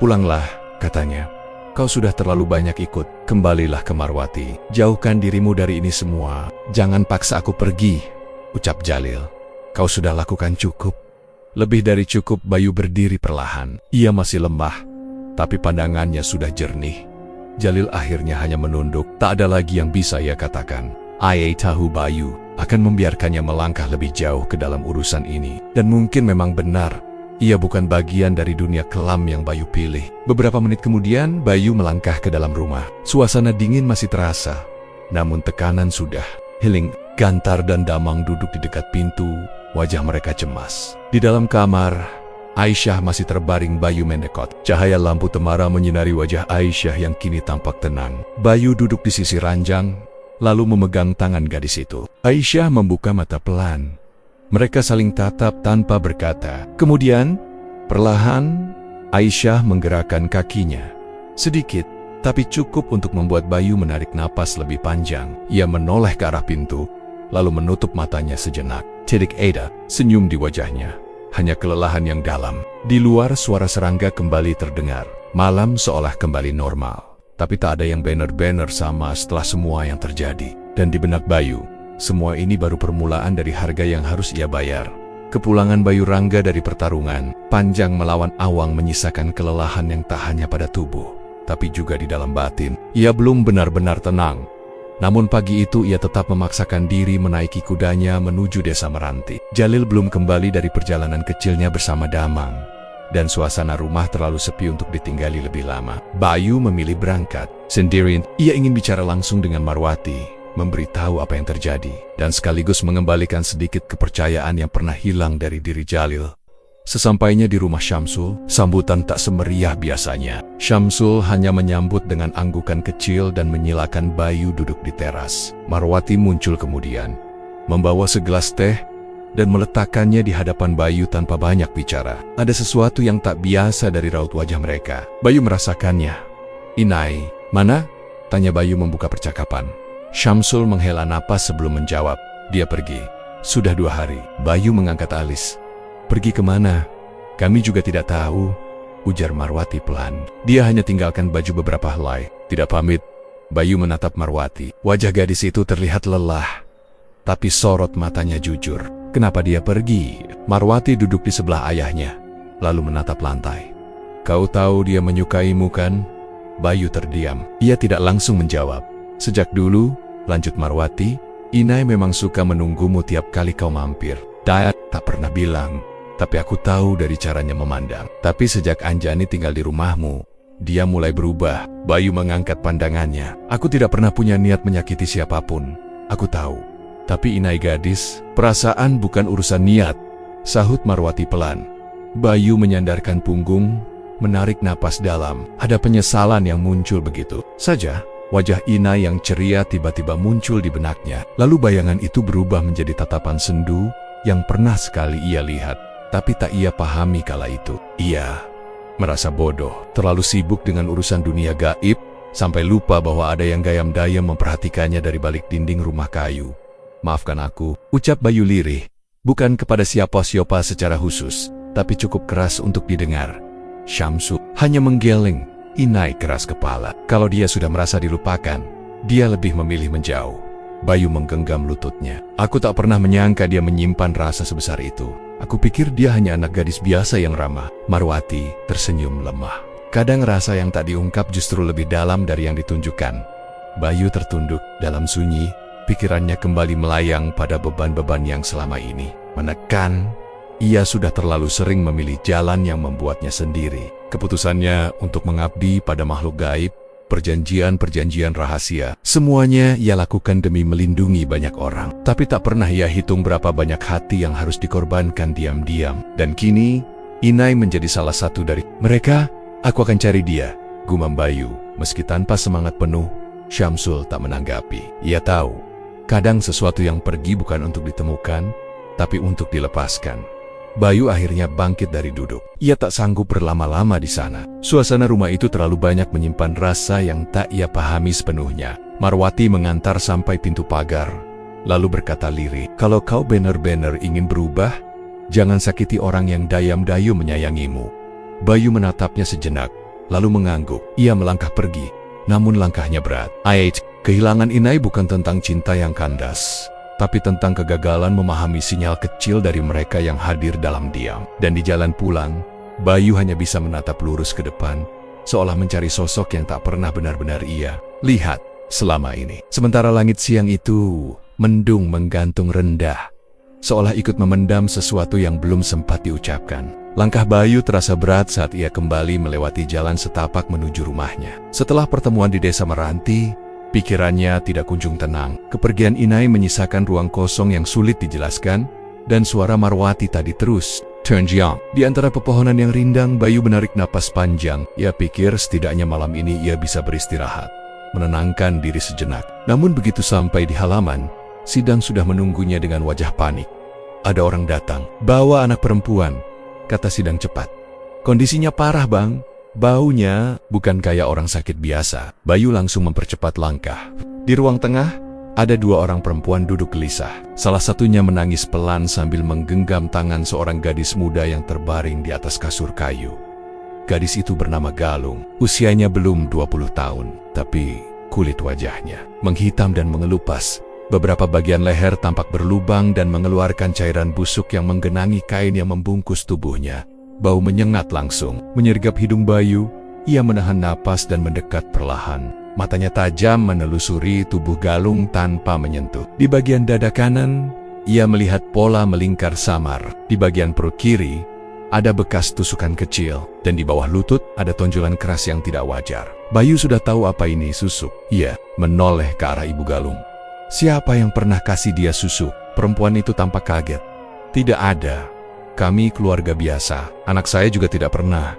"Pulanglah," katanya. "Kau sudah terlalu banyak ikut. Kembalilah ke Marwati. Jauhkan dirimu dari ini semua. Jangan paksa aku pergi," ucap Jalil. "Kau sudah lakukan cukup." Lebih dari cukup. Bayu berdiri perlahan. Ia masih lemah, tapi pandangannya sudah jernih. Jalil akhirnya hanya menunduk. Tak ada lagi yang bisa ia katakan. Ia tahu Bayu akan membiarkannya melangkah lebih jauh ke dalam urusan ini. Dan mungkin memang benar, ia bukan bagian dari dunia kelam yang Bayu pilih. Beberapa menit kemudian, Bayu melangkah ke dalam rumah. Suasana dingin masih terasa, namun tekanan sudah hilang. Gantar dan Damang duduk di dekat pintu, wajah mereka cemas. Di dalam kamar, Aisyah masih terbaring. Bayu mendekat. Cahaya lampu temara menyinari wajah Aisyah yang kini tampak tenang. Bayu duduk di sisi ranjang, lalu memegang tangan gadis itu. Aisyah membuka mata pelan. Mereka saling tatap tanpa berkata. Kemudian, perlahan, Aisyah menggerakkan kakinya. Sedikit, tapi cukup untuk membuat Bayu menarik napas lebih panjang. Ia menoleh ke arah pintu, lalu menutup matanya sejenak. Titik Ada, senyum di wajahnya. Hanya kelelahan yang dalam. Di luar suara serangga kembali terdengar. Malam seolah kembali normal. Tapi tak ada yang benar-benar sama setelah semua yang terjadi. Dan di benak Bayu, semua ini baru permulaan dari harga yang harus ia bayar. Kepulangan Bayu Rangga dari pertarungan panjang melawan awang menyisakan kelelahan yang tak hanya pada tubuh, tapi juga di dalam batin. Ia belum benar-benar tenang. Namun pagi itu ia tetap memaksakan diri menaiki kudanya menuju desa Meranti. Jalil belum kembali dari perjalanan kecilnya bersama Damang, dan suasana rumah terlalu sepi untuk ditinggali lebih lama. Bayu memilih berangkat sendirian. Ia ingin bicara langsung dengan Marwati, memberitahu apa yang terjadi, dan sekaligus mengembalikan sedikit kepercayaan yang pernah hilang dari diri Jalil. Sesampainya di rumah Syamsul, sambutan tak semeriah biasanya. Syamsul hanya menyambut dengan anggukan kecil dan menyilakan Bayu duduk di teras. Marwati muncul kemudian, membawa segelas teh, dan meletakkannya di hadapan Bayu tanpa banyak bicara. Ada sesuatu yang tak biasa dari raut wajah mereka. Bayu merasakannya. "Inai, mana?" tanya Bayu membuka percakapan. Syamsul menghela napas sebelum menjawab. "Dia pergi. Sudah 2 hari. Bayu mengangkat alis. "Pergi kemana?" "Kami juga tidak tahu," ujar Marwati pelan. "Dia hanya tinggalkan baju beberapa helai." "Tidak pamit?" Bayu menatap Marwati. Wajah gadis itu terlihat lelah, tapi sorot matanya jujur. "Kenapa dia pergi?" Marwati duduk di sebelah ayahnya, lalu menatap lantai. "Kau tahu dia menyukaimu, kan?" Bayu terdiam. Ia tidak langsung menjawab. "Sejak dulu," lanjut Marwati, "Inai memang suka menunggumu tiap kali kau mampir. Dayat tak pernah bilang, tapi aku tahu dari caranya memandang. Tapi sejak Anjani tinggal di rumahmu, dia mulai berubah." Bayu mengangkat pandangannya. "Aku tidak pernah punya niat menyakiti siapapun. Aku tahu. Tapi Inai gadis, perasaan bukan urusan niat," sahut Marwati pelan. Bayu menyandarkan punggung, menarik napas dalam. Ada penyesalan yang muncul begitu saja. Wajah Inai yang ceria tiba-tiba muncul di benaknya. Lalu bayangan itu berubah menjadi tatapan sendu yang pernah sekali ia lihat, tapi tak ia pahami kala itu. Ia merasa bodoh, terlalu sibuk dengan urusan dunia gaib, sampai lupa bahwa ada yang gayam-dayam memperhatikannya dari balik dinding rumah kayu. "Maafkan aku," ucap Bayu lirih, bukan kepada siapa-siapa secara khusus, tapi cukup keras untuk didengar. Syamsul hanya menggeleng. Inai keras kepala. Kalau dia sudah merasa dilupakan, dia lebih memilih menjauh. Bayu menggenggam lututnya. "Aku tak pernah menyangka dia menyimpan rasa sebesar itu. Aku pikir dia hanya anak gadis biasa yang ramah." Marwati tersenyum lemah. Kadang rasa yang tak diungkap justru lebih dalam dari yang ditunjukkan. Bayu tertunduk dalam sunyi, pikirannya kembali melayang pada beban-beban yang selama ini menekan. Ia sudah terlalu sering memilih jalan yang membuatnya sendiri. Keputusannya untuk mengabdi pada makhluk gaib, perjanjian-perjanjian rahasia, semuanya ia lakukan demi melindungi banyak orang. Tapi tak pernah ia hitung berapa banyak hati yang harus dikorbankan diam-diam. Dan kini, Inai menjadi salah satu dari mereka. "Aku akan cari dia," gumam Bayu. Meski tanpa semangat penuh, Syamsul tak menanggapi. Ia tahu, kadang sesuatu yang pergi bukan untuk ditemukan, tapi untuk dilepaskan. Bayu akhirnya bangkit dari duduk. Ia tak sanggup berlama-lama di sana. Suasana rumah itu terlalu banyak menyimpan rasa yang tak ia pahami sepenuhnya. Marwati mengantar sampai pintu pagar, lalu berkata lirih, "Kalau kau benar-benar ingin berubah, jangan sakiti orang yang dayam-dayu menyayangimu." Bayu menatapnya sejenak, lalu mengangguk. Ia melangkah pergi, namun langkahnya berat. Kehilangan Inai bukan tentang cinta yang kandas, tapi tentang kegagalan memahami sinyal kecil dari mereka yang hadir dalam diam. Dan di jalan pulang, Bayu hanya bisa menatap lurus ke depan, seolah mencari sosok yang tak pernah benar-benar ia lihat selama ini. Sementara langit siang itu mendung menggantung rendah, seolah ikut memendam sesuatu yang belum sempat diucapkan. Langkah Bayu terasa berat saat ia kembali melewati jalan setapak menuju rumahnya. Setelah pertemuan di desa Meranti, pikirannya tidak kunjung tenang. Kepergian Inai menyisakan ruang kosong yang sulit dijelaskan, dan suara Marwati tadi terus terngiang. Di antara pepohonan yang rindang, Bayu menarik napas panjang. Ia pikir setidaknya malam ini ia bisa beristirahat, menenangkan diri sejenak. Namun begitu sampai di halaman, Sidang sudah menunggunya dengan wajah panik. "Ada orang datang, bawa anak perempuan," kata Sidang cepat. "Kondisinya parah, Bang. Baunya bukan kayak orang sakit biasa." Bayu langsung mempercepat langkah. Di ruang tengah, ada dua orang perempuan duduk gelisah. Salah satunya menangis pelan sambil menggenggam tangan seorang gadis muda yang terbaring di atas kasur kayu. Gadis itu bernama Galung. Usianya belum 20 tahun, tapi kulit wajahnya menghitam dan mengelupas. Beberapa bagian leher tampak berlubang dan mengeluarkan cairan busuk yang menggenangi kain yang membungkus tubuhnya. Bau menyengat langsung menyergap hidung Bayu. Ia menahan napas dan mendekat perlahan. Matanya tajam menelusuri tubuh Galung tanpa menyentuh. Di bagian dada kanan, ia melihat pola melingkar samar. Di bagian perut kiri, ada bekas tusukan kecil. Dan di bawah lutut, ada tonjolan keras yang tidak wajar. Bayu sudah tahu apa ini susuk. Ia menoleh ke arah ibu Galung. "Siapa yang pernah kasih dia susuk?" Perempuan itu tampak kaget. "Tidak ada. Kami keluarga biasa. Anak saya juga tidak pernah."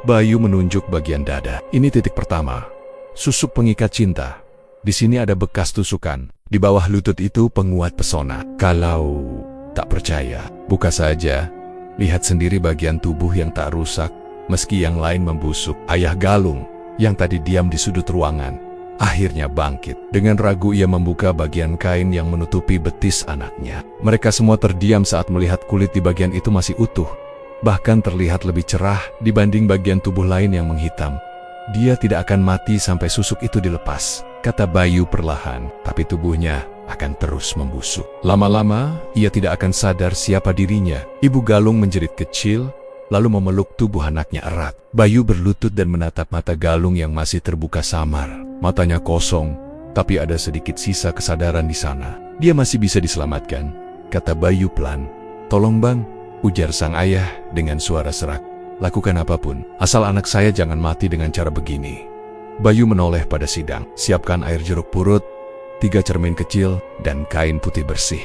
Bayu menunjuk bagian dada. "Ini titik pertama. Susuk pengikat cinta. Di sini ada bekas tusukan. Di bawah lutut itu penguat pesona. Kalau tak percaya, buka saja. Lihat sendiri bagian tubuh yang tak rusak, meski yang lain membusuk." Ayah Galung, yang tadi diam di sudut ruangan, akhirnya bangkit. Dengan ragu ia membuka bagian kain yang menutupi betis anaknya. Mereka semua terdiam saat melihat kulit di bagian itu masih utuh. Bahkan terlihat lebih cerah dibanding bagian tubuh lain yang menghitam. "Dia tidak akan mati sampai susuk itu dilepas," kata Bayu perlahan. Tapi tubuhnya akan terus membusuk. Lama-lama ia tidak akan sadar siapa dirinya. Ibu Galung menjerit kecil, lalu memeluk tubuh anaknya erat. Bayu berlutut dan menatap mata Galung yang masih terbuka samar. Matanya kosong, tapi ada sedikit sisa kesadaran di sana. "Dia masih bisa diselamatkan," kata Bayu pelan. "Tolong, Bang," ujar sang ayah dengan suara serak. "Lakukan apapun, asal anak saya jangan mati dengan cara begini." Bayu menoleh pada Sidang. "Siapkan air jeruk purut, 3 cermin kecil, dan kain putih bersih.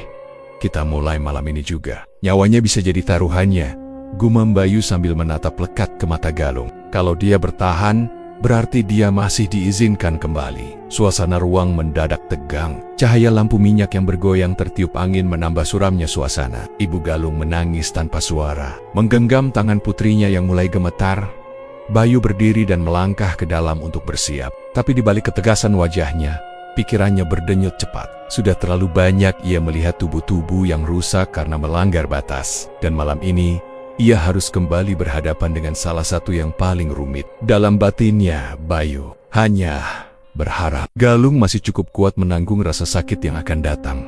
Kita mulai malam ini juga. Nyawanya bisa jadi taruhannya," gumam Bayu sambil menatap lekat ke mata Galung. Kalau dia bertahan, berarti dia masih diizinkan kembali. Suasana ruang mendadak tegang. Cahaya lampu minyak yang bergoyang tertiup angin menambah suramnya suasana. Ibu Galung menangis tanpa suara, menggenggam tangan putrinya yang mulai gemetar. Bayu berdiri dan melangkah ke dalam untuk bersiap. Tapi di balik ketegasan wajahnya, pikirannya berdenyut cepat. Sudah terlalu banyak ia melihat tubuh-tubuh yang rusak karena melanggar batas. Dan malam ini, ia harus kembali berhadapan dengan salah satu yang paling rumit. Dalam batinnya, Bayu hanya berharap Galung masih cukup kuat menanggung rasa sakit yang akan datang.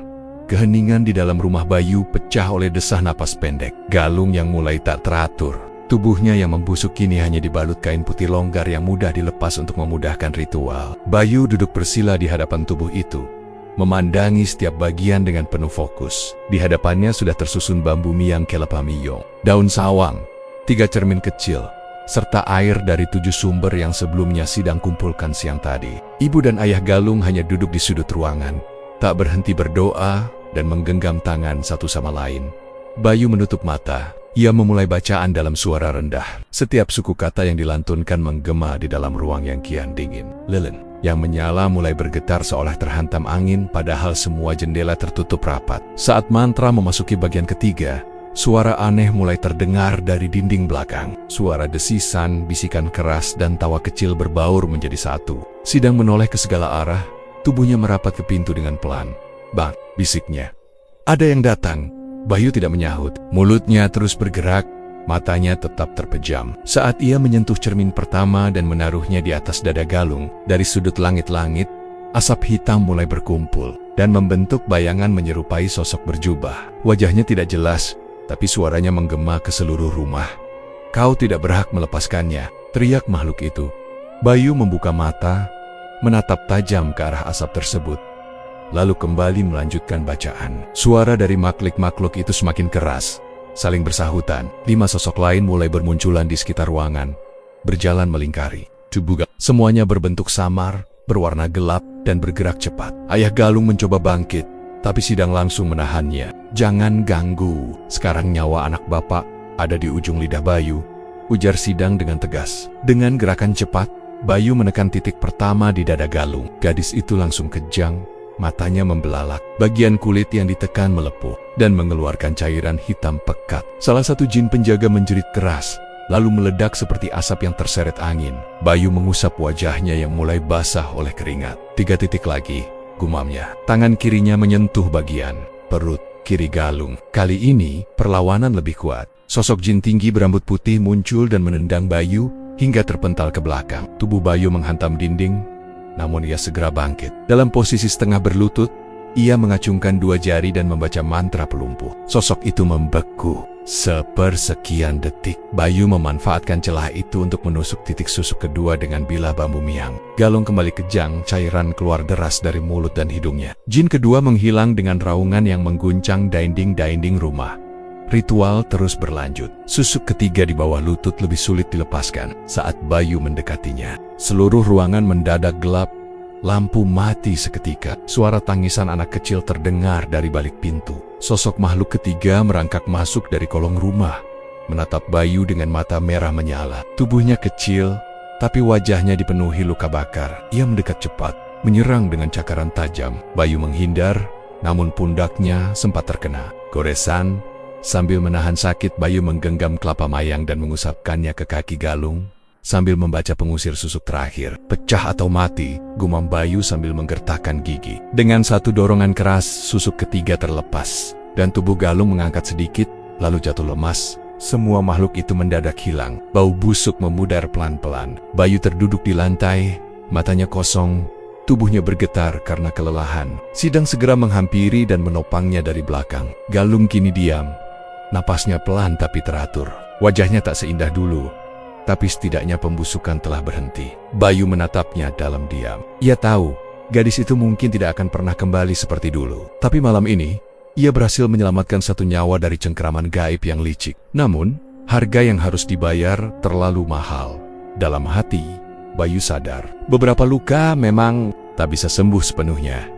Keheningan di dalam rumah Bayu pecah oleh desah napas pendek. Galung yang mulai tak teratur. Tubuhnya yang membusuk kini hanya dibalut kain putih longgar yang mudah dilepas untuk memudahkan ritual. Bayu duduk bersila di hadapan tubuh itu, memandangi setiap bagian dengan penuh fokus. Di hadapannya sudah tersusun bambu miang kelepamiyong, daun sawang, 3 cermin kecil, serta air dari 7 sumber yang sebelumnya Sidang kumpulkan siang tadi. Ibu dan ayah Galung hanya duduk di sudut ruangan, tak berhenti berdoa dan menggenggam tangan satu sama lain. Bayu menutup mata. Ia memulai bacaan dalam suara rendah. Setiap suku kata yang dilantunkan menggema di dalam ruang yang kian dingin. Lilin yang menyala mulai bergetar seolah terhantam angin, padahal semua jendela tertutup rapat. Saat mantra memasuki bagian ketiga, suara aneh mulai terdengar dari dinding belakang. Suara desisan, bisikan keras, dan tawa kecil berbaur menjadi satu. Sidang menoleh ke segala arah, tubuhnya merapat ke pintu dengan pelan. "Bang," bisiknya. "Ada yang datang." Bayu tidak menyahut. Mulutnya terus bergerak, matanya tetap terpejam. Saat ia menyentuh cermin pertama dan menaruhnya di atas dada Galung, dari sudut langit-langit, asap hitam mulai berkumpul dan membentuk bayangan menyerupai sosok berjubah. Wajahnya tidak jelas, tapi suaranya menggema ke seluruh rumah. "Kau tidak berhak melepaskannya," teriak makhluk itu. Bayu membuka mata, menatap tajam ke arah asap tersebut, lalu kembali melanjutkan bacaan. Suara dari makhluk-makhluk itu semakin keras, saling bersahutan. 5 sosok lain mulai bermunculan di sekitar ruangan, berjalan melingkari. Tubuh semuanya berbentuk samar, berwarna gelap, dan bergerak cepat. Ayah Galung mencoba bangkit, tapi Sidang langsung menahannya. "Jangan ganggu, sekarang nyawa anak bapak ada di ujung lidah Bayu," ujar Sidang dengan tegas. Dengan gerakan cepat, Bayu menekan titik pertama di dada Galung. Gadis itu langsung kejang, matanya membelalak, bagian kulit yang ditekan melepuh, dan mengeluarkan cairan hitam pekat. Salah satu jin penjaga menjerit keras, lalu meledak seperti asap yang terseret angin. Bayu mengusap wajahnya yang mulai basah oleh keringat. 3 titik lagi, gumamnya. Tangan kirinya menyentuh bagian perut kiri Galung. Kali ini, perlawanan lebih kuat. Sosok jin tinggi berambut putih muncul dan menendang Bayu hingga terpental ke belakang. Tubuh Bayu menghantam dinding, namun ia segera bangkit. Dalam posisi setengah berlutut, ia mengacungkan 2 jari dan membaca mantra pelumpuh. Sosok itu membeku sepersekian detik. Bayu memanfaatkan celah itu untuk menusuk titik susuk kedua dengan bilah bambu miang. Galung kembali kejang, cairan keluar deras dari mulut dan hidungnya. Jin kedua menghilang dengan raungan yang mengguncang dinding-dinding rumah. Ritual terus berlanjut. Susuk ketiga di bawah lutut lebih sulit dilepaskan saat Bayu mendekatinya. Seluruh ruangan mendadak gelap, lampu mati seketika. Suara tangisan anak kecil terdengar dari balik pintu. Sosok makhluk ketiga merangkak masuk dari kolong rumah, menatap Bayu dengan mata merah menyala. Tubuhnya kecil, tapi wajahnya dipenuhi luka bakar. Ia mendekat cepat, menyerang dengan cakaran tajam. Bayu menghindar, namun pundaknya sempat terkena goresan. Sambil menahan sakit, Bayu menggenggam kelapa mayang dan mengusapkannya ke kaki Galung, sambil membaca pengusir susuk terakhir. "Pecah atau mati," gumam Bayu sambil menggertakkan gigi. Dengan satu dorongan keras, susuk ketiga terlepas, dan tubuh Galung mengangkat sedikit, lalu jatuh lemas. Semua makhluk itu mendadak hilang. Bau busuk memudar pelan-pelan. Bayu terduduk di lantai, matanya kosong, tubuhnya bergetar karena kelelahan. Sidang segera menghampiri dan menopangnya dari belakang. Galung kini diam. Napasnya pelan tapi teratur. Wajahnya tak seindah dulu, tapi setidaknya pembusukan telah berhenti. Bayu menatapnya dalam diam. Ia tahu, gadis itu mungkin tidak akan pernah kembali seperti dulu. Tapi malam ini, ia berhasil menyelamatkan satu nyawa dari cengkeraman gaib yang licik. Namun, harga yang harus dibayar terlalu mahal. Dalam hati, Bayu sadar, beberapa luka memang tak bisa sembuh sepenuhnya.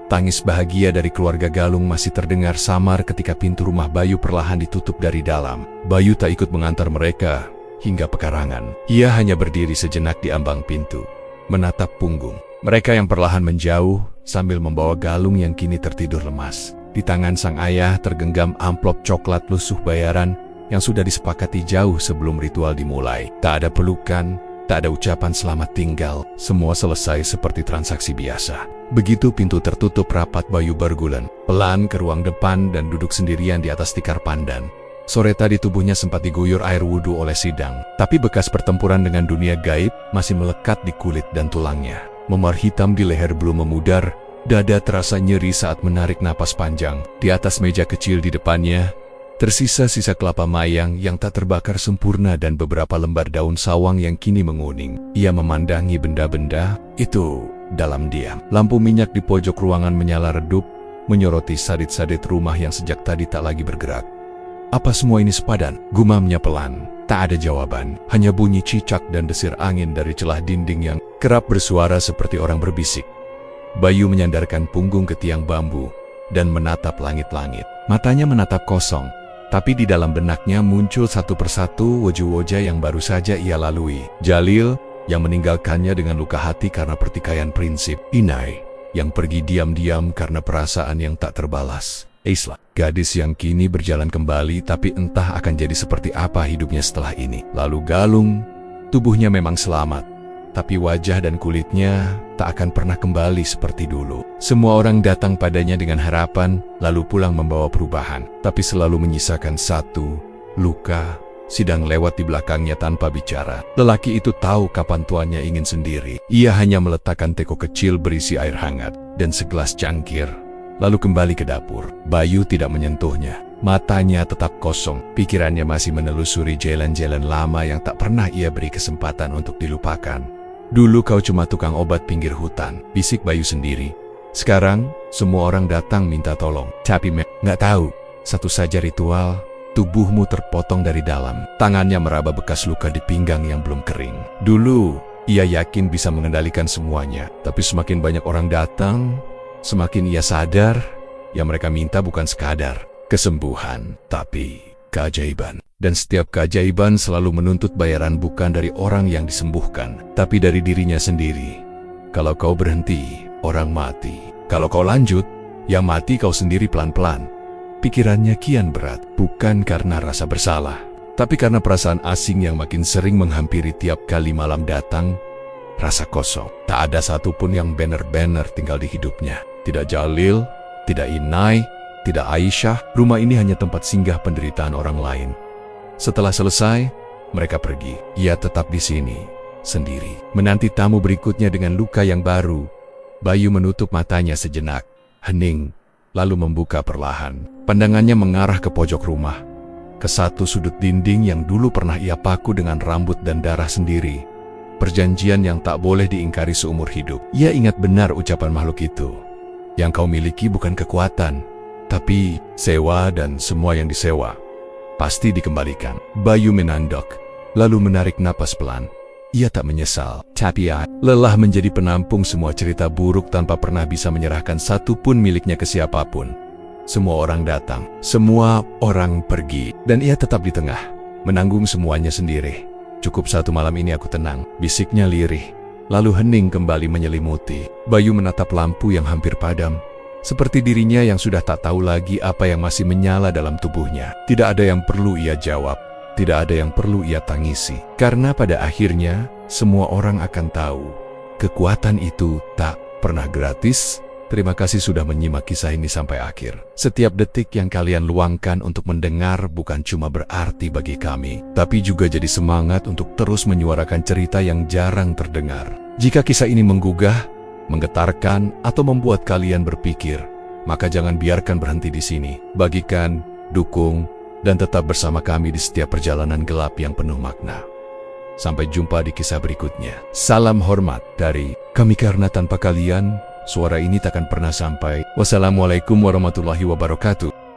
Tangis bahagia dari keluarga Galung masih terdengar samar ketika pintu rumah Bayu perlahan ditutup dari dalam. Bayu tak ikut mengantar mereka hingga pekarangan. Ia hanya berdiri sejenak di ambang pintu, menatap punggung mereka yang perlahan menjauh sambil membawa Galung yang kini tertidur lemas. Di tangan sang ayah tergenggam amplop coklat lusuh bayaran yang sudah disepakati jauh sebelum ritual dimulai. Tak ada pelukan, tak ada ucapan selamat tinggal, semua selesai seperti transaksi biasa. Begitu pintu tertutup rapat, Bayu bergulen pelan ke ruang depan dan duduk sendirian di atas tikar pandan. Sore tadi tubuhnya sempat diguyur air wudhu oleh sidang, tapi bekas pertempuran dengan dunia gaib masih melekat di kulit dan tulangnya. Memar hitam di leher belum memudar, dada terasa nyeri saat menarik napas panjang. Di atas meja kecil di depannya, tersisa sisa kelapa mayang yang tak terbakar sempurna dan beberapa lembar daun sawang yang kini menguning. Ia memandangi benda-benda itu dalam diam. Lampu minyak di pojok ruangan menyala redup, menyoroti sadit-sadit rumah yang sejak tadi tak lagi bergerak. Apa semua ini sepadan? Gumamnya pelan. Tak ada jawaban, hanya bunyi cicak dan desir angin dari celah dinding yang kerap bersuara seperti orang berbisik. Bayu menyandarkan punggung ke tiang bambu dan menatap langit-langit. Matanya menatap kosong, tapi di dalam benaknya muncul satu persatu wajah-wajah yang baru saja ia lalui. Jalil, yang meninggalkannya dengan luka hati karena pertikaian prinsip. Inai, yang pergi diam-diam karena perasaan yang tak terbalas. Isla, gadis yang kini berjalan kembali, tapi entah akan jadi seperti apa hidupnya setelah ini. Lalu Galung, tubuhnya memang selamat, tapi wajah dan kulitnya tak akan pernah kembali seperti dulu. Semua orang datang padanya dengan harapan, lalu pulang membawa perubahan, tapi selalu menyisakan satu luka. Sidang lewat di belakangnya tanpa bicara. Lelaki itu tahu kapan tuannya ingin sendiri. Ia hanya meletakkan teko kecil berisi air hangat dan segelas cangkir, lalu kembali ke dapur. Bayu tidak menyentuhnya. Matanya tetap kosong. Pikirannya masih menelusuri jalan-jalan lama yang tak pernah ia beri kesempatan untuk dilupakan. Dulu kau cuma tukang obat pinggir hutan, bisik Bayu sendiri. Sekarang, semua orang datang minta tolong. Tapi nggak tahu, satu saja ritual, tubuhmu terpotong dari dalam. Tangannya meraba bekas luka di pinggang yang belum kering. Dulu, ia yakin bisa mengendalikan semuanya. Tapi semakin banyak orang datang, semakin ia sadar, yang mereka minta bukan sekadar kesembuhan, tapi keajaiban. Dan setiap keajaiban selalu menuntut bayaran bukan dari orang yang disembuhkan, tapi dari dirinya sendiri. Kalau kau berhenti, orang mati. Kalau kau lanjut, yang mati kau sendiri pelan-pelan. Pikirannya kian berat, bukan karena rasa bersalah, tapi karena perasaan asing yang makin sering menghampiri tiap kali malam datang. Rasa kosong. Tak ada satupun yang benar-benar tinggal di hidupnya. Tidak Jalil, tidak Inai, tidak Aisyah. Rumah ini hanya tempat singgah penderitaan orang lain. Setelah selesai, mereka pergi. Ia tetap di sini, sendiri, menanti tamu berikutnya dengan luka yang baru. Bayu menutup matanya sejenak, hening, lalu membuka perlahan. Pandangannya mengarah ke pojok rumah, ke satu sudut dinding yang dulu pernah ia paku dengan rambut dan darah sendiri. Perjanjian yang tak boleh diingkari seumur hidup. Ia ingat benar ucapan makhluk itu. Yang kau miliki bukan kekuatan, tapi sewa, dan semua yang disewa pasti dikembalikan. Bayu menandok, lalu menarik napas pelan. Ia tak menyesal, tapi lelah menjadi penampung semua cerita buruk tanpa pernah bisa menyerahkan satu pun miliknya ke siapapun. Semua orang datang, semua orang pergi, dan ia tetap di tengah, menanggung semuanya sendiri. Cukup satu malam ini aku tenang, bisiknya lirih, lalu hening kembali menyelimuti. Bayu menatap lampu yang hampir padam, seperti dirinya yang sudah tak tahu lagi apa yang masih menyala dalam tubuhnya. Tidak ada yang perlu ia jawab. Tidak ada yang perlu ia tangisi, karena pada akhirnya semua orang akan tahu kekuatan itu tak pernah gratis. Terima kasih sudah menyimak kisah ini sampai akhir. Setiap detik yang kalian luangkan untuk mendengar bukan cuma berarti bagi kami, tapi juga jadi semangat untuk terus menyuarakan cerita yang jarang terdengar. Jika kisah ini menggugah, menggetarkan, atau membuat kalian berpikir, maka jangan biarkan berhenti di sini. Bagikan, dukung, dan tetap bersama kami di setiap perjalanan gelap yang penuh makna. Sampai jumpa di kisah berikutnya. Salam hormat dari kami, karena tanpa kalian, suara ini takkan pernah sampai. Wassalamualaikum warahmatullahi wabarakatuh.